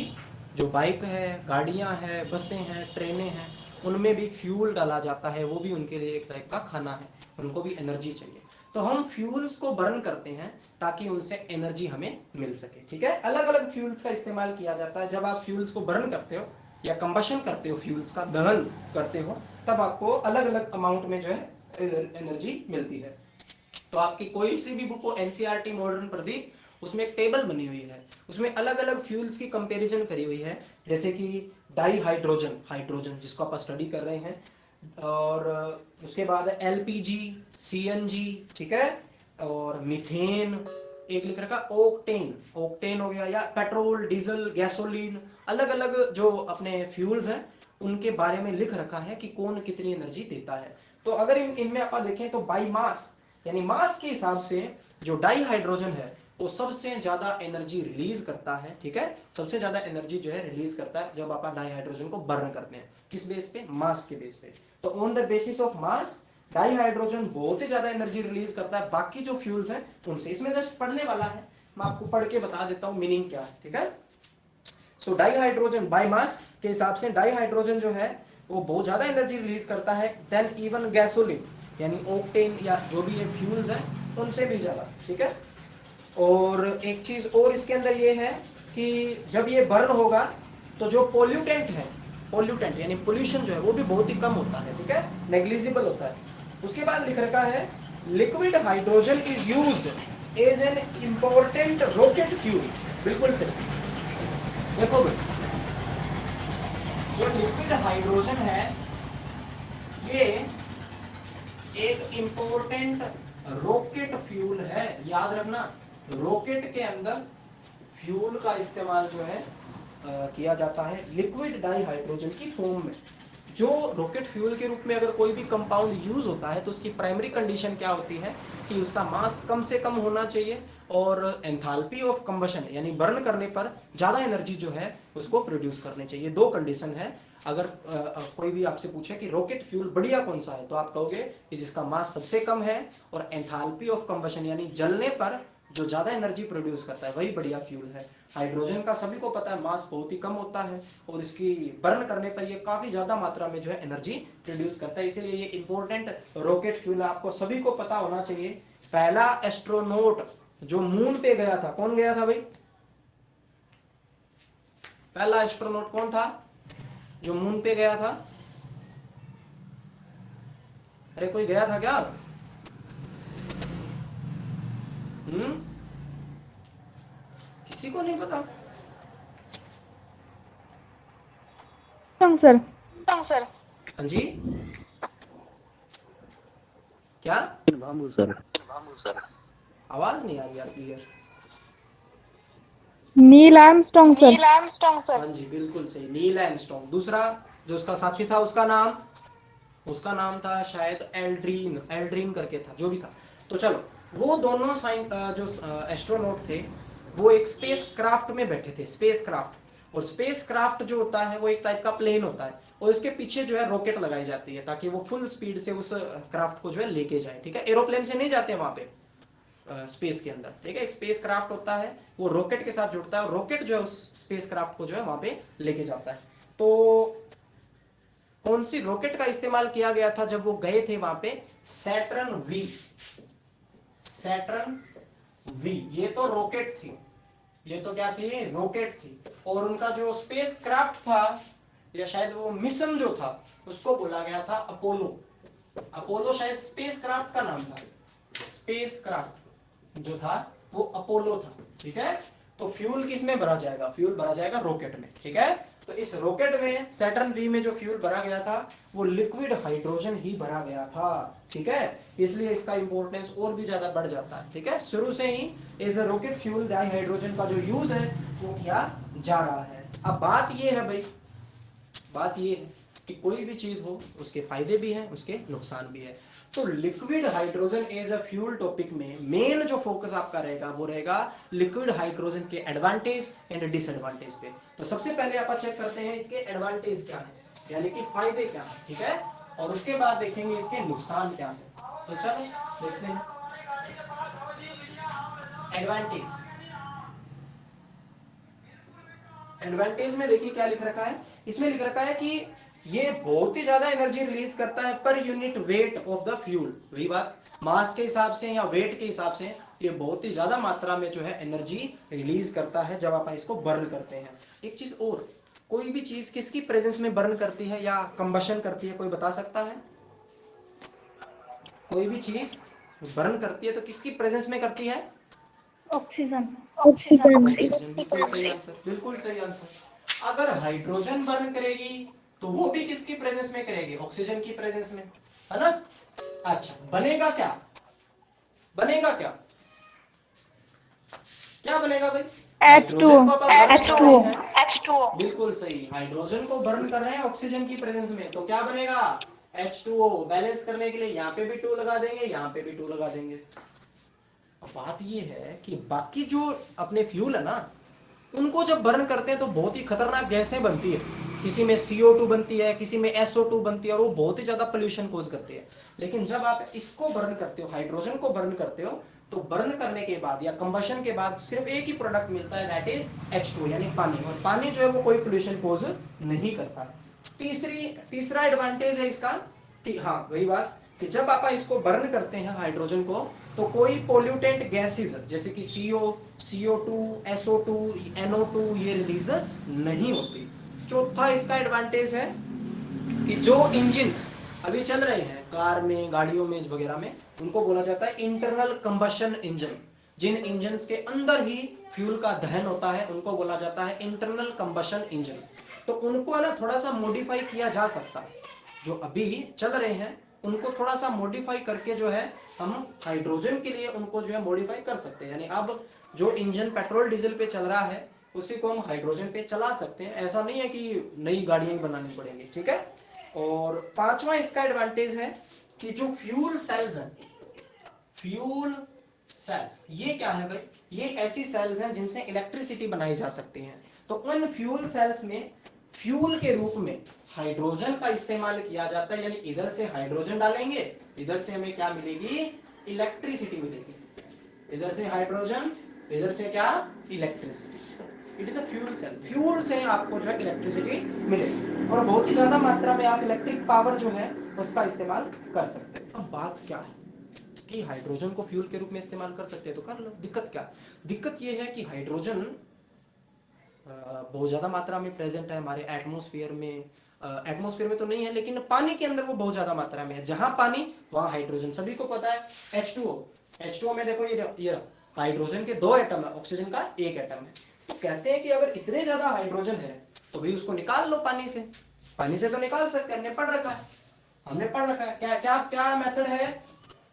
जो बाइक है, गाड़ियां हैं, बसें हैं, ट्रेनें हैं, उनमें भी फ्यूल डाला जाता है, वो भी उनके लिए एक टाइप का खाना है, उनको भी एनर्जी चाहिए। तो हम फ्यूल्स को बर्न करते हैं ताकि उनसे एनर्जी हमें मिल सके, ठीक है। अलग अलग फ्यूल्स का इस्तेमाल किया जाता है। जब आप फ्यूल्स को बर्न करते हो या कंबशन करते हो, फ्यूल्स का दहन करते हो, तब आपको अलग अलग अमाउंट में जो है एनर्जी मिलती है। तो आपकी कोई सी भी बुक हो, एनसीईआरटी मॉडर्न प्रदीप, उसमें एक टेबल बनी हुई है, उसमें अलग अलग फ्यूल्स की कंपैरिजन करी हुई है, जैसे कि डाई हाइड्रोजन, हाइड्रोजन जिसको आप स्टडी कर रहे हैं, और उसके बाद एलपीजी, सीएनजी, ठीक है, और मीथेन, एक लिख रखा ओक्टेन, ओक्टेन हो गया, या पेट्रोल, डीजल, गैसोलीन, अलग अलग जो अपने फ्यूल्स हैं उनके बारे में लिख रखा है कि कौन कितनी एनर्जी देता है। तो अगर इनमें आप देखें तो बाई मास, यानी मास के हिसाब से जो डाई हाइड्रोजन है वो सबसे ज्यादा एनर्जी रिलीज करता है, ठीक है, सबसे ज्यादा एनर्जी जो है रिलीज करता है जब आप डाई हाइड्रोजन को बर्न करते हैं। किस बेस पे? मास के बेस पे। तो on the basis of mass di hydrogen बहुत ही ज्यादा एनर्जी रिलीज करता है बाकी जो फ्यूल्स हैं उनसे। इसमें जस्ट पढ़ने वाला है, मैं आपको पढ़ के बता देता हूं मीनिंग क्या है, ठीक है। सो डाई हाइड्रोजन बाई मास के हिसाब से डाई हाइड्रोजन जो है वो बहुत ज्यादा एनर्जी रिलीज करता है देन इवन गैसोलीन, यानी ओक्टेन या जो भी ये फ्यूल्स हैं उनसे भी ज्यादा, ठीक है। और एक चीज और इसके अंदर ये है कि जब ये बर्न होगा तो जो पोल्यूटेंट है, पोल्यूटेंट यानी पोल्यूशन जो है वो भी बहुत ही कम होता है, ठीक है, नेग्लिजिबल होता है। उसके बाद लिख रखा है liquid hydrogen is used as an important rocket fuel. बिल्कुल सही। देखो भाई, जो लिक्विड हाइड्रोजन है ये एक इंपॉर्टेंट रॉकेट फ्यूल है, याद रखना। रॉकेट के अंदर फ्यूल का इस्तेमाल जो है किया जाता है लिक्विड डाई हाइड्रोजन की फॉर्म में। जो रॉकेट फ्यूल के रूप में अगर कोई भी कंपाउंड यूज होता है तो उसकी प्राइमरी कंडीशन क्या होती है कि उसका मास कम से कम होना चाहिए और एंथैल्पी ऑफ कंबशन यानी बर्न करने पर ज्यादा एनर्जी जो है उसको प्रोड्यूस करने चाहिए। दो कंडीशन है। अगर कोई भी आपसे पूछे कि रॉकेट फ्यूल बढ़िया कौन सा है तो आप कहोगे कि जिसका मास सबसे कम है और एंथैल्पी ऑफ कंबशन यानी जलने पर जो ज्यादा एनर्जी प्रोड्यूस करता है वही बढ़िया फ्यूल है। हाइड्रोजन का सभी को पता है मास बहुत ही कम होता है और इसकी बर्न करने पर ये काफी ज्यादा मात्रा में जो है एनर्जी प्रोड्यूस करता है, इसीलिए ये इंपॉर्टेंट रॉकेट फ्यूल आपको सभी को पता होना चाहिए। पहला एस्ट्रोनॉट जो मून पे गया था, कौन गया था भाई? पहला एस्ट्रोनॉट कौन था जो मून पे गया था? अरे कोई गया था क्या? किसी को नहीं पता? सर। हाँ जी, क्या सर आवाज नहीं आ रही यार क्लियर। Neil Armstrong sir. हाँ जी बिल्कुल सही, नील आर्मस्ट्रॉन्ग। दूसरा जो उसका साथी था उसका नाम था शायद एल्ड्रीन, एल्ड्रीन करके था, जो भी था। तो चलो वो दोनों जो एस्ट्रोनॉट थे वो एक स्पेस क्राफ्ट में बैठे थे, स्पेस क्राफ्ट। और स्पेस क्राफ्ट जो होता है वो एक टाइप का प्लेन होता है, और उसके पीछे जो है रॉकेट लगाई जाती है ताकि वो फुल स्पीड से उस क्राफ्ट को जो है लेके जाए, ठीक है। एरोप्लेन से नहीं जाते वहां पे स्पेस के अंदर, ठीक है। एक स्पेस क्राफ्ट होता है, वो रॉकेट के साथ जुड़ता है और रॉकेट जो है उस स्पेस क्राफ्ट को जो है वहां पे लेके जाता है। तो कौन सी रॉकेट का इस्तेमाल किया गया था जब वो गए थे वहां पे? Saturn V, Saturn V. ये तो रॉकेट थी, ये तो क्या थी? रॉकेट थी। और उनका जो स्पेस क्राफ्ट था या शायद वो मिशन जो था उसको बोला गया था अपोलो। अपोलो शायद स्पेस क्राफ्ट का नाम था, स्पेस क्राफ्ट जो था वो अपोलो था, ठीक है। तो फ्यूल किस में भरा जाएगा? फ्यूल भरा जाएगा रॉकेट में, ठीक है। तो इस रॉकेट में सैटर्न वी में जो फ्यूल भरा गया था वो लिक्विड हाइड्रोजन ही भरा गया था, ठीक है। इसलिए इसका इंपॉर्टेंस और भी ज्यादा बढ़ जाता है, ठीक है। शुरू से ही as a rocket fuel dihydrogen का जो यूज है वो किया जा रहा है। अब बात ये है भाई, बात ये है कि कोई भी चीज हो उसके फायदे भी हैं, उसके नुकसान भी है। तो liquid hydrogen as a fuel topic में मेन जो फोकस आपका रहेगा वो रहेगा लिक्विड हाइड्रोजन के एडवांटेज एंड डिसएडवांटेज पे। तो सबसे पहले आप चेक करते हैं इसके एडवांटेज क्या है, यानी कि फायदे क्या है, ठीक है। और उसके बाद देखेंगे इसके नुकसान क्या है। तो चलो देखते हैं एडवांटेज। एडवांटेज में देखिए क्या लिख रखा है, इसमें लिख रखा है कि ये बहुत ही ज्यादा एनर्जी रिलीज करता है per unit weight of the fuel. वही बात, मास के हिसाब से या वेट के हिसाब से ये बहुत ही ज्यादा मात्रा में जो है एनर्जी रिलीज करता है जब आप इसको बर्न करते हैं। एक चीज और, कोई भी चीज किसकी प्रेजेंस में बर्न करती है या कंबशन करती है, कोई बता सकता है? कोई भी चीज बर्न करती है तो किसकी प्रेजेंस में करती है? ऑक्सीजन। ऑक्सीजन। ऑक्सीजन। बिल्कुल सही आंसर, बिल्कुल सही आंसर। अगर हाइड्रोजन बर्न करेगी तो वो भी किसकी प्रेजेंस में करेगी? ऑक्सीजन की प्रेजेंस में, है ना। अच्छा, बनेगा क्या? बनेगा क्या? क्या बनेगा भाई? H2O। हाइड्रोजन को अपन बर्न कर रहे H2O। हैं, H2O। बिल्कुल सही, हाइड्रोजन को बर्न कर रहे हैं ऑक्सीजन की प्रेजेंस में, तो क्या बनेगा? H2O। बैलेंस करने के लिए यहाँ पे भी 2 लगा देंगे, यहाँ पे भी 2 लगा देंगे। अब बात ये है कि बाकी जो अपने फ्यूल है ना उनको जब बर्न करते हैं तो बहुत ही खतरनाक गैसें बनती है। किसी में CO2 बनती है, किसी में SO2 बनती है और वो बहुत ही ज्यादा पोल्यूशन कोज करती है। लेकिन जब आप इसको बर्न करते हो, हाइड्रोजन को बर्न करते हो, तो बर्न करने के बाद या कंबशन के बाद सिर्फ एक ही प्रोडक्ट मिलता है, दैट इज H2 यानी पानी। और पानी जो है वो कोई पोल्यूशन कोज नहीं करता है। तीसरा एडवांटेज है इसका कि हाँ वही बात कि जब आप इसको बर्न करते हैं हाइड्रोजन को तो कोई पोल्यूटेंट गैसेस जैसे कि CO2, SO2, NO2 ये रिलीज नहीं होती। चौथा इसका एडवांटेज है कि जो इंजिन्स अभी चल रहे हैं कार में, गाड़ियों में वगैरह में, उनको बोला जाता है इंटरनल कंबशन इंजन। जिन इंजन के अंदर ही फ्यूल का दहन होता है उनको बोला जाता है इंटरनल कंबशन इंजन। तो उनको है ना थोड़ा सा मॉडिफाई किया जा सकता है। जो अभी चल रहे हैं उनको थोड़ा सा मॉडिफाई करके जो है हम हाइड्रोजन के लिए उनको जो है मॉडिफाई कर सकते हैं। यानी अब जो इंजन पेट्रोल डीजल पे चल रहा है उसी को हम हाइड्रोजन पे चला सकते हैं। ऐसा नहीं है कि नई गाड़ियां बनानी पड़ेंगी, ठीक है। और पांचवा इसका एडवांटेज है कि जो फ्यूल सेल्स हैं, फ्यूल सेल्स ये क्या है भाई? ये ऐसी सेल्स हैं जिनसे इलेक्ट्रिसिटी बनाई जा सकती है। तो उन फ्यूल सेल्स में फ्यूल के रूप में हाइड्रोजन का इस्तेमाल किया जाता है। यानी इधर से हाइड्रोजन डालेंगे, इधर से हमें क्या मिलेगी? इलेक्ट्रिसिटी मिलेगी। इधर से हाइड्रोजन, इधर से क्या? Electricity. It is a fuel cell. Fuel से आपको जो है इलेक्ट्रिसिटी मिलेगी और बहुत ही ज्यादा मात्रा में आप इलेक्ट्रिक पावर जो है उसका इस्तेमाल कर सकते हैं। अब बात क्या है कि हाइड्रोजन को फ्यूल के रूप में इस्तेमाल कर सकते हैं तो कर लो, दिक्कत क्या? दिक्कत यह है कि हाइड्रोजन बहुत ज्यादा मात्रा में प्रेजेंट है हमारे एटमॉस्फेयर में। एटमॉस्फेयर में तो नहीं है लेकिन पानी के अंदर वो बहुत ज्यादा मात्रा में है। जहां पानी वहां हाइड्रोजन, सभी को पता है। H2O में देखो ये हाइड्रोजन के 2 एटम है, ऑक्सीजन का 1 एटम है। तो कहते हैं कि अगर इतने ज्यादा हाइड्रोजन है तो भाई उसको निकाल लो पानी से। पानी से तो निकाल सकते हैं, हमने पढ़ रखा है, हमने पढ़ रखा है। क्या क्या क्या मेथड है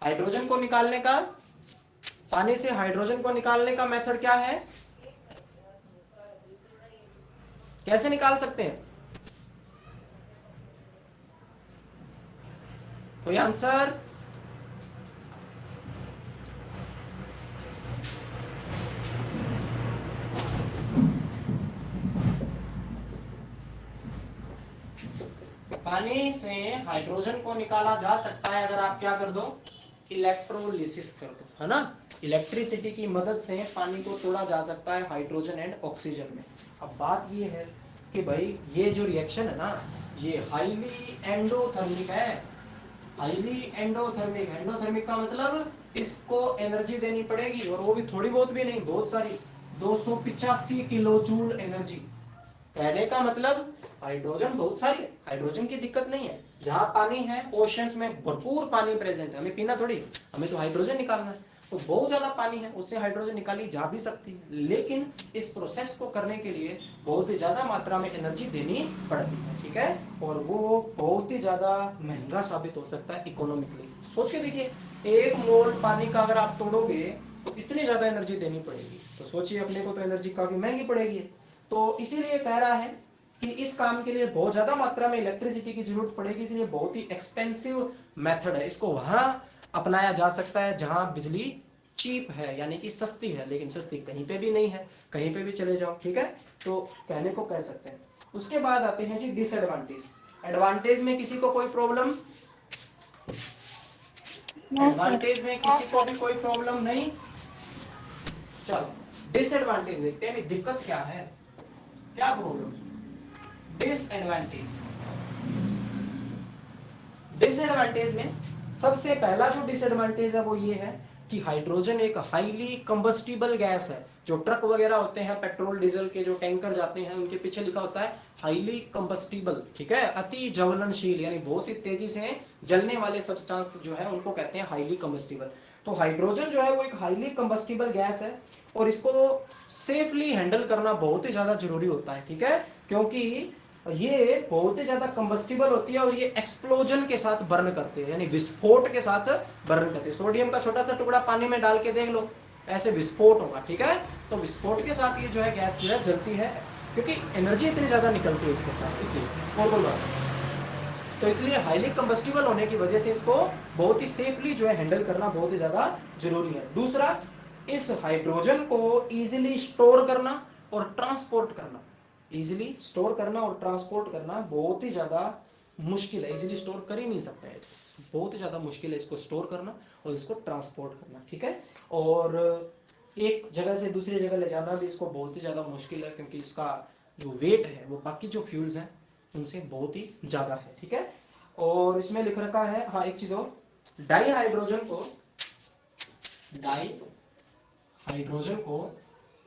हाइड्रोजन को निकालने का? पानी से हाइड्रोजन को निकालने का मेथड क्या है? कैसे निकाल सकते हैं? कोई आंसर? पानी से हाइड्रोजन को निकाला जा सकता है अगर आप क्या कर दो, इलेक्ट्रोलिसिस कर दो, है ना। इलेक्ट्रिसिटी की मदद से पानी को तोड़ा जा सकता है हाइड्रोजन एंड ऑक्सीजन में। अब बात ये है कि भाई ये जो रिएक्शन है ना, ये हाईली एंडोथर्मिक है। हाईली एंडोथर्मिक, एंडोथर्मिक का मतलब इसको एनर्जी देनी पड़ेगी, और वो भी थोड़ी बहुत भी नहीं, बहुत सारी, 285 किलो जूल एनर्जी। कहने का मतलब हाइड्रोजन बहुत सारी है, हाइड्रोजन की दिक्कत नहीं है। जहां पानी है, ओशंस में भरपूर पानी प्रेजेंट है, हमें पीना थोड़ी, हमें तो हाइड्रोजन निकालना है। तो बहुत ज्यादा पानी है, उससे हाइड्रोजन निकाली जा भी सकती है, लेकिन इस प्रोसेस को करने के लिए बहुत ही ज्यादा मात्रा में एनर्जी देनी पड़ती है, ठीक है। और वो बहुत ही ज्यादा महंगा साबित हो सकता है इकोनॉमिकली। सोच के देखिए, 1 मोल पानी का अगर आप तोड़ोगे तो इतनी ज्यादा एनर्जी देनी पड़ेगी, तो सोचिए अपने को तो एनर्जी काफी महंगी पड़ेगी। तो इसीलिए कह रहा है कि इस काम के लिए बहुत ज्यादा मात्रा में इलेक्ट्रिसिटी की जरूरत पड़ेगी, इसलिए बहुत ही एक्सपेंसिव मेथड है। इसको वहां अपनाया जा सकता है जहां बिजली चीप है, यानी कि सस्ती है, लेकिन सस्ती कहीं पे भी नहीं है, कहीं पे भी चले जाओ, ठीक है। तो कहने को कह सकते हैं। उसके बाद आते हैं जी डिसएडवांटेज। एडवांटेज में किसी को कोई प्रॉब्लम, नो सर। एडवांटेज में किसी को भी कोई प्रॉब्लम नहीं। चलो डिसएडवांटेज देखते हैं, दिक्कत क्या है, क्या प्रॉब्लम। डिसएडवांटेज, डिसएडवांटेज में सबसे पहला जो डिसएडवांटेज है वो ये है कि हाइड्रोजन एक हाईली कंबस्टिबल गैस है। जो ट्रक वगैरह होते हैं, पेट्रोल डीजल के जो टैंकर जाते हैं, उनके पीछे लिखा होता है हाईली कंबस्टिबल, ठीक है, अति ज्वलनशील, यानी बहुत ही तेजी से जलने वाले सब्सटेंस जो है उनको कहते हैं हाईली कंबस्टिबल। तो हाइड्रोजन जो है वो एक हाईली कंबस्टिबल गैस है, और इसको सेफली हैंडल करना बहुत ही ज्यादा जरूरी होता है, ठीक है, क्योंकि ये बहुत ही ज्यादा कंबस्टिबल होती है, और ये एक्सप्लोजन के साथ बर्न करते हैं, यानी विस्फोट के साथ बर्न करते हैं। सोडियम का छोटा सा टुकड़ा पानी में डाल के देख लो, ऐसे विस्फोट होगा, ठीक है। तो विस्फोट के साथ ये जो है गैस जो है जलती है, क्योंकि एनर्जी इतनी ज्यादा निकलती है इसके साथ, इसलिए और कोई बात नहीं। तो इसलिए हाईली कंबस्टिबल होने की वजह से इसको बहुत ही सेफली जो है हैंडल करना बहुत ही ज्यादा जरूरी है। दूसरा, इस हाइड्रोजन को इजीली स्टोर करना और ट्रांसपोर्ट करना, इजीली स्टोर करना और ट्रांसपोर्ट करना बहुत ही ज्यादा मुश्किल है, इजीली स्टोर कर ही नहीं सकते हैं, बहुत ही ज्यादा मुश्किल है इसको स्टोर करना और इसको ट्रांसपोर्ट करना, ठीक है। और एक जगह से दूसरी जगह ले जाना भी इसको बहुत ही ज्यादा मुश्किल है, क्योंकि इसका जो वेट है वो बाकी जो फ्यूल्स हैं उनसे बहुत ही ज्यादा है, ठीक है। और इसमें लिख रखा है, हाँ एक चीज और, डाई हाइड्रोजन को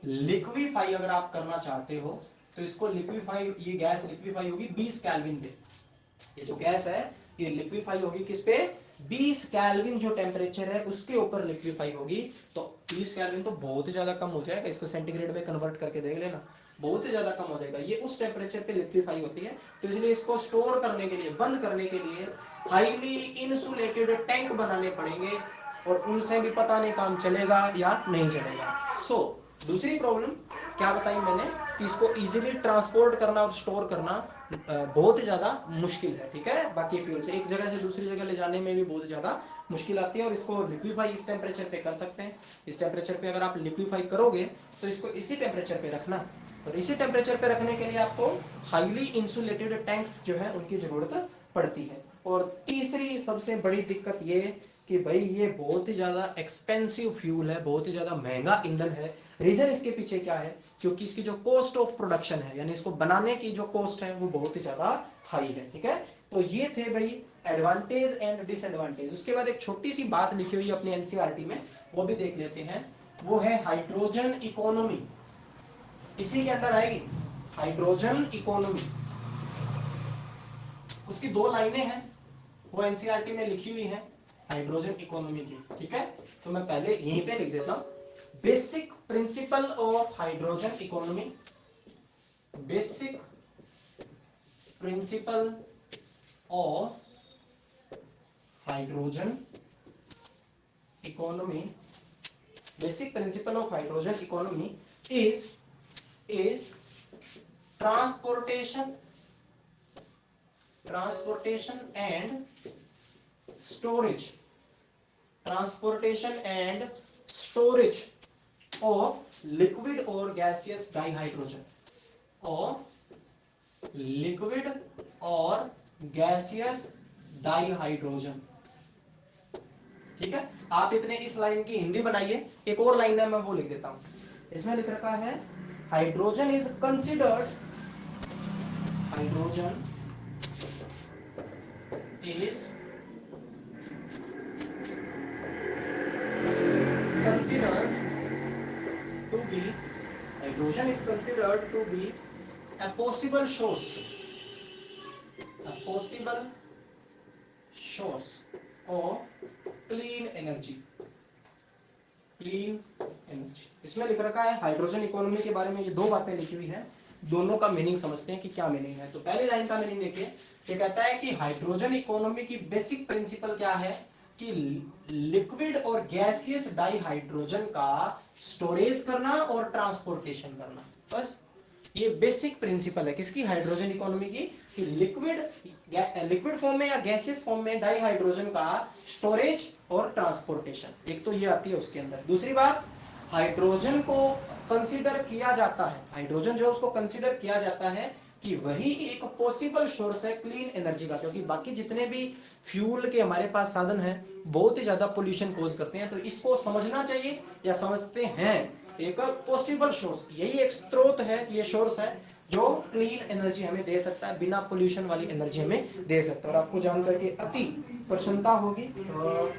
लिक्विफाई अगर आप करना चाहते हो तो इसको लिक्विफाई, ये गैस लिक्विफाई होगी 20 केल्विन पे। ये जो गैस है ये लिक्विफाई होगी किस पे, 20 केल्विन जो टेम्परेचर है उसके ऊपर लिक्विफाई होगी। तो 20 केल्विन तो बहुत ही ज्यादा कम हो जाएगा, इसको सेंटीग्रेड में कन्वर्ट करके देख लेना, बहुत ही ज्यादा कम हो जाएगा। ये उस टेम्परेचर पे लिक्विफाई होती है, तो इसलिए इसको स्टोर करने के लिए, बंद करने के लिए हाईली इंसुलेटेड टैंक बनाने पड़ेंगे, और उनसे भी पता नहीं काम चलेगा या नहीं चलेगा। सो दूसरी प्रॉब्लम क्या बताई मैंने, कि इसको इजीली ट्रांसपोर्ट करना और स्टोर करना बहुत ही ज्यादा मुश्किल है, ठीक है। बाकी फ्यूल से एक जगह से दूसरी जगह ले जाने में भी बहुत ज्यादा मुश्किल आती है, और इसको लिक्विफाई इस टेम्परेचर पे कर सकते हैं। इस टेम्परेचर पे अगर आप लिक्विफाई करोगे तो इसको इसी टेम्परेचर पे रखना, और इसी टेम्परेचर पे रखने के लिए आपको हाईली इंसुलेटेड टैंक्स जो है उनकी जरूरत पड़ती है। और तीसरी सबसे बड़ी दिक्कत ये कि भाई ये बहुत ही ज्यादा एक्सपेंसिव फ्यूल है, बहुत ही ज्यादा महंगा ईंधन है। रीजन इसके पीछे क्या है, क्योंकि इसकी जो कॉस्ट ऑफ प्रोडक्शन है, यानी इसको बनाने की जो कॉस्ट है वो बहुत ही ज्यादा हाई है, ठीक है। तो ये थे भाई एडवांटेज एंड डिसएडवांटेज। उसके बाद एक छोटी सी बात लिखी हुई है अपनी एनसीईआरटी में, वो भी देख लेते हैं, वो है हाइड्रोजन इकोनॉमी, इसी के अंदर आएगी हाइड्रोजन इकोनॉमी। उसकी 2 लाइनें हैं, वो एनसीईआरटी में लिखी हुई है हाइड्रोजन इकोनॉमी की, ठीक है। तो मैं पहले यहीं पे लिख देता हूं, basic principle of hydrogen economy, basic principle of hydrogen economy, basic principle of hydrogen economy is transportation and storage of liquid or gaseous dihydrogen, of liquid or gaseous dihydrogen. ठीक है, आप इतने इस लाइन की हिंदी बनाइए। एक और लाइन है, मैं वो लिख देता हूं। इसमें लिख रखा है hydrogen is considered, hydrogen is considered to be, hydrogen is considered to be a possible source, a possible source of clean energy, clean energy। इसमें लिख रखा है हाइड्रोजन इकोनॉमी के बारे में, ये दो बातें लिखी हुई हैं, दोनों का मीनिंग समझते हैं कि क्या मीनिंग है। तो पहली लाइन का मीनिंग देखिए, ये कहता है कि हाइड्रोजन इकोनॉमी की बेसिक प्रिंसिपल क्या है कि लिक्विड और गैसियस डाइहाइड्रोजन का स्टोरेज करना और ट्रांसपोर्टेशन करना, बस ये बेसिक प्रिंसिपल है किसकी, हाइड्रोजन इकोनॉमी की, कि लिक्विड फॉर्म में या गैसियस फॉर्म में डाइहाइड्रोजन का स्टोरेज और ट्रांसपोर्टेशन। एक तो ये आती है उसके अंदर। दूसरी बात, हाइड्रोजन को कंसीडर किया जाता है, हाइड्रोजन जो उसको कंसीडर किया जाता है कि वही एक पॉसिबल सोर्स है क्लीन एनर्जी का, क्योंकि बाकी जितने भी फ्यूल के हमारे पास साधन हैं बहुत ही ज्यादा पोल्यूशन कोज करते हैं। तो इसको समझना चाहिए या समझते हैं एक पॉसिबल सोर्स, यही एक स्रोत है, ये सोर्स है जो क्लीन एनर्जी हमें दे सकता है, बिना पोल्यूशन वाली एनर्जी हमें दे सकता है। और आपको जानकर के अति प्रसन्नता होगी,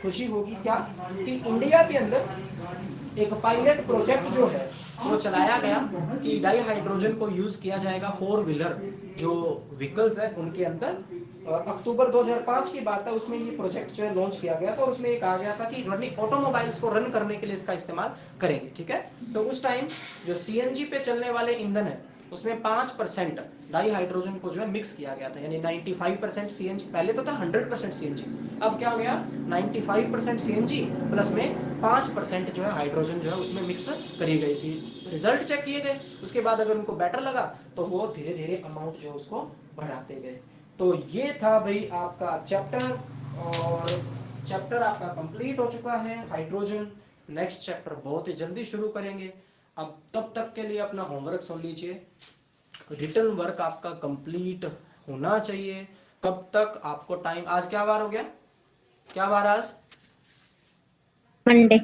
खुशी होगी क्या कि इंडिया के अंदर एक पायलट प्रोजेक्ट जो है वो चलाया गया कि डाई हाइड्रोजन को यूज किया जाएगा 4 व्हीलर जो व्हीकल्स है उनके अंदर। अक्टूबर 2005 की बात है, उसमें ये प्रोजेक्ट जो है लॉन्च किया गया था और उसमें एक आ गया था कि रनिंग ऑटोमोबाइल्स को रन करने के लिए इसका इस्तेमाल करेंगे। ठीक है, तो उस टाइम जो सीएनजी पे चलने वाले ईंधन है उसमें 5% डाई हाइड्रोजन को जो है मिक्स किया गया था, यानी 95% सीएनजी, पहले तो था 100% सीएनजी, अब क्या हो गया 95% सीएनजी प्लस में 5% जो है हाइड्रोजन जो है उसमें मिक्स करी गई थी। रिजल्ट चेक किए गए, उसके बाद अगर उनको बेटर लगा तो वो धीरे धीरे अमाउंट जो है उसको बढ़ाते गए। तो ये था भाई आपका चैप्टर, और चैप्टर आपका कंप्लीट हो चुका है हाइड्रोजन। नेक्स्ट चैप्टर बहुत ही जल्दी शुरू करेंगे। अब तब तक के लिए अपना होमवर्क सुन लीजिए, रिटर्न वर्क आपका कंप्लीट होना चाहिए। कब तक आपको टाइम, आज क्या बार हो गया, क्या बार आज, मंडे।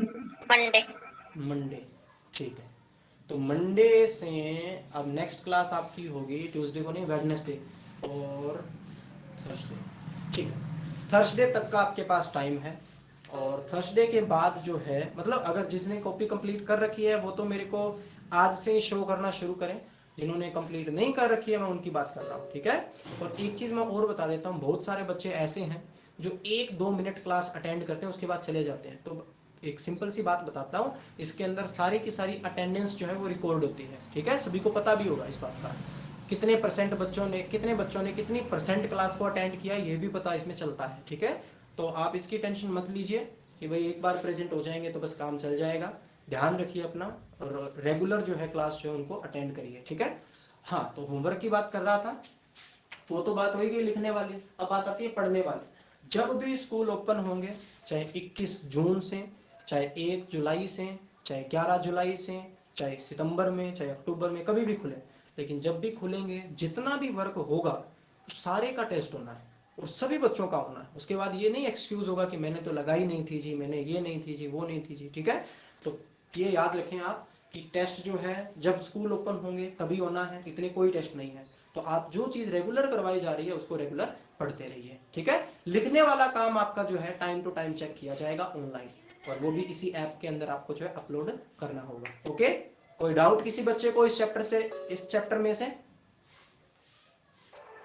मंडे, ठीक है। तो मंडे से अब नेक्स्ट क्लास आपकी होगी ट्यूसडे को नहीं, वेडनेसडे और थर्सडे, ठीक है। थर्सडे तक का आपके पास टाइम है, और थर्सडे के बाद जो है, मतलब अगर जिसने कॉपी कंप्लीट कर रखी है वो तो मेरे को आज से शो करना शुरू करें, जिन्होंने कंप्लीट नहीं कर रखी है मैं उनकी बात कर रहा हूँ, ठीक है। और एक चीज़ मैं और बता देता हूँ, बहुत सारे बच्चे ऐसे हैं जो 1-2 मिनट क्लास अटेंड करते हैं उसके बाद चले जाते हैं। तो एक सिंपल सी बात बताता हूँ, इसके अंदर सारी की सारी अटेंडेंस जो है वो रिकॉर्ड होती है, ठीक है। सभी को पता भी होगा इस बात का, कितने परसेंट बच्चों ने, कितने बच्चों ने कितनी परसेंट क्लास को अटेंड किया, ये भी पता इसमें चलता है, ठीक है। तो आप इसकी टेंशन मत लीजिए कि भाई एक बार प्रेजेंट हो जाएंगे तो बस काम चल जाएगा। ध्यान रखिए अपना, और रेगुलर जो है क्लास जो है उनको अटेंड करिए, ठीक है। हाँ, तो होमवर्क की बात कर रहा था, वो तो बात हो गई लिखने वाली। अब बात आती है पढ़ने वाली। जब भी स्कूल ओपन होंगे, चाहे 21 जून से, चाहे 1 जुलाई से, चाहे 11 जुलाई से, चाहे सितंबर में, चाहे अक्टूबर में, कभी भी खुले, लेकिन जब भी खुलेंगे जितना भी वर्क होगा सारे का टेस्ट होना है और सभी बच्चों का होना है। उसके बाद ये नहीं एक्सक्यूज होगा कि मैंने तो लगाई नहीं थी जी, मैंने ये नहीं थी जी, वो नहीं थी जी, ठीक है। तो ये याद रखें आप कि टेस्ट जो है जब स्कूल ओपन होंगे तभी होना है, इतने कोई टेस्ट नहीं है। तो आप जो चीज रेगुलर करवाई जा रही है उसको रेगुलर पढ़ते रहिए, ठीक है। लिखने वाला काम आपका जो है टाइम टू टाइम चेक किया जाएगा ऑनलाइन, और वो भी इसी ऐप के अंदर आपको जो है अपलोड करना होगा, ओके। कोई डाउट किसी बच्चे को इस चैप्टर से, इस चैप्टर में से?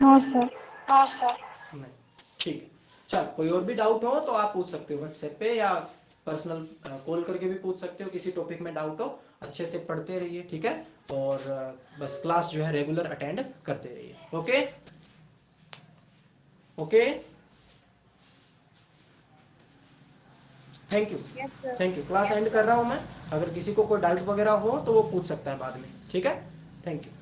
No sir. नहीं, ठीक है। चल, कोई और भी डाउट हो तो आप पूछ सकते हो व्हाट्सएप पे, या पर्सनल कॉल करके भी पूछ सकते हो। किसी टॉपिक में डाउट हो, अच्छे से पढ़ते रहिए, ठीक है। और बस क्लास जो है रेगुलर अटेंड करते रहिए, okay okay. Thank you, thank you. Class and कर रहा हूं मैं, अगर किसी को कोई डाउट वगैरह हो तो वो पूछ सकता है बाद में, ठीक है। Thank you.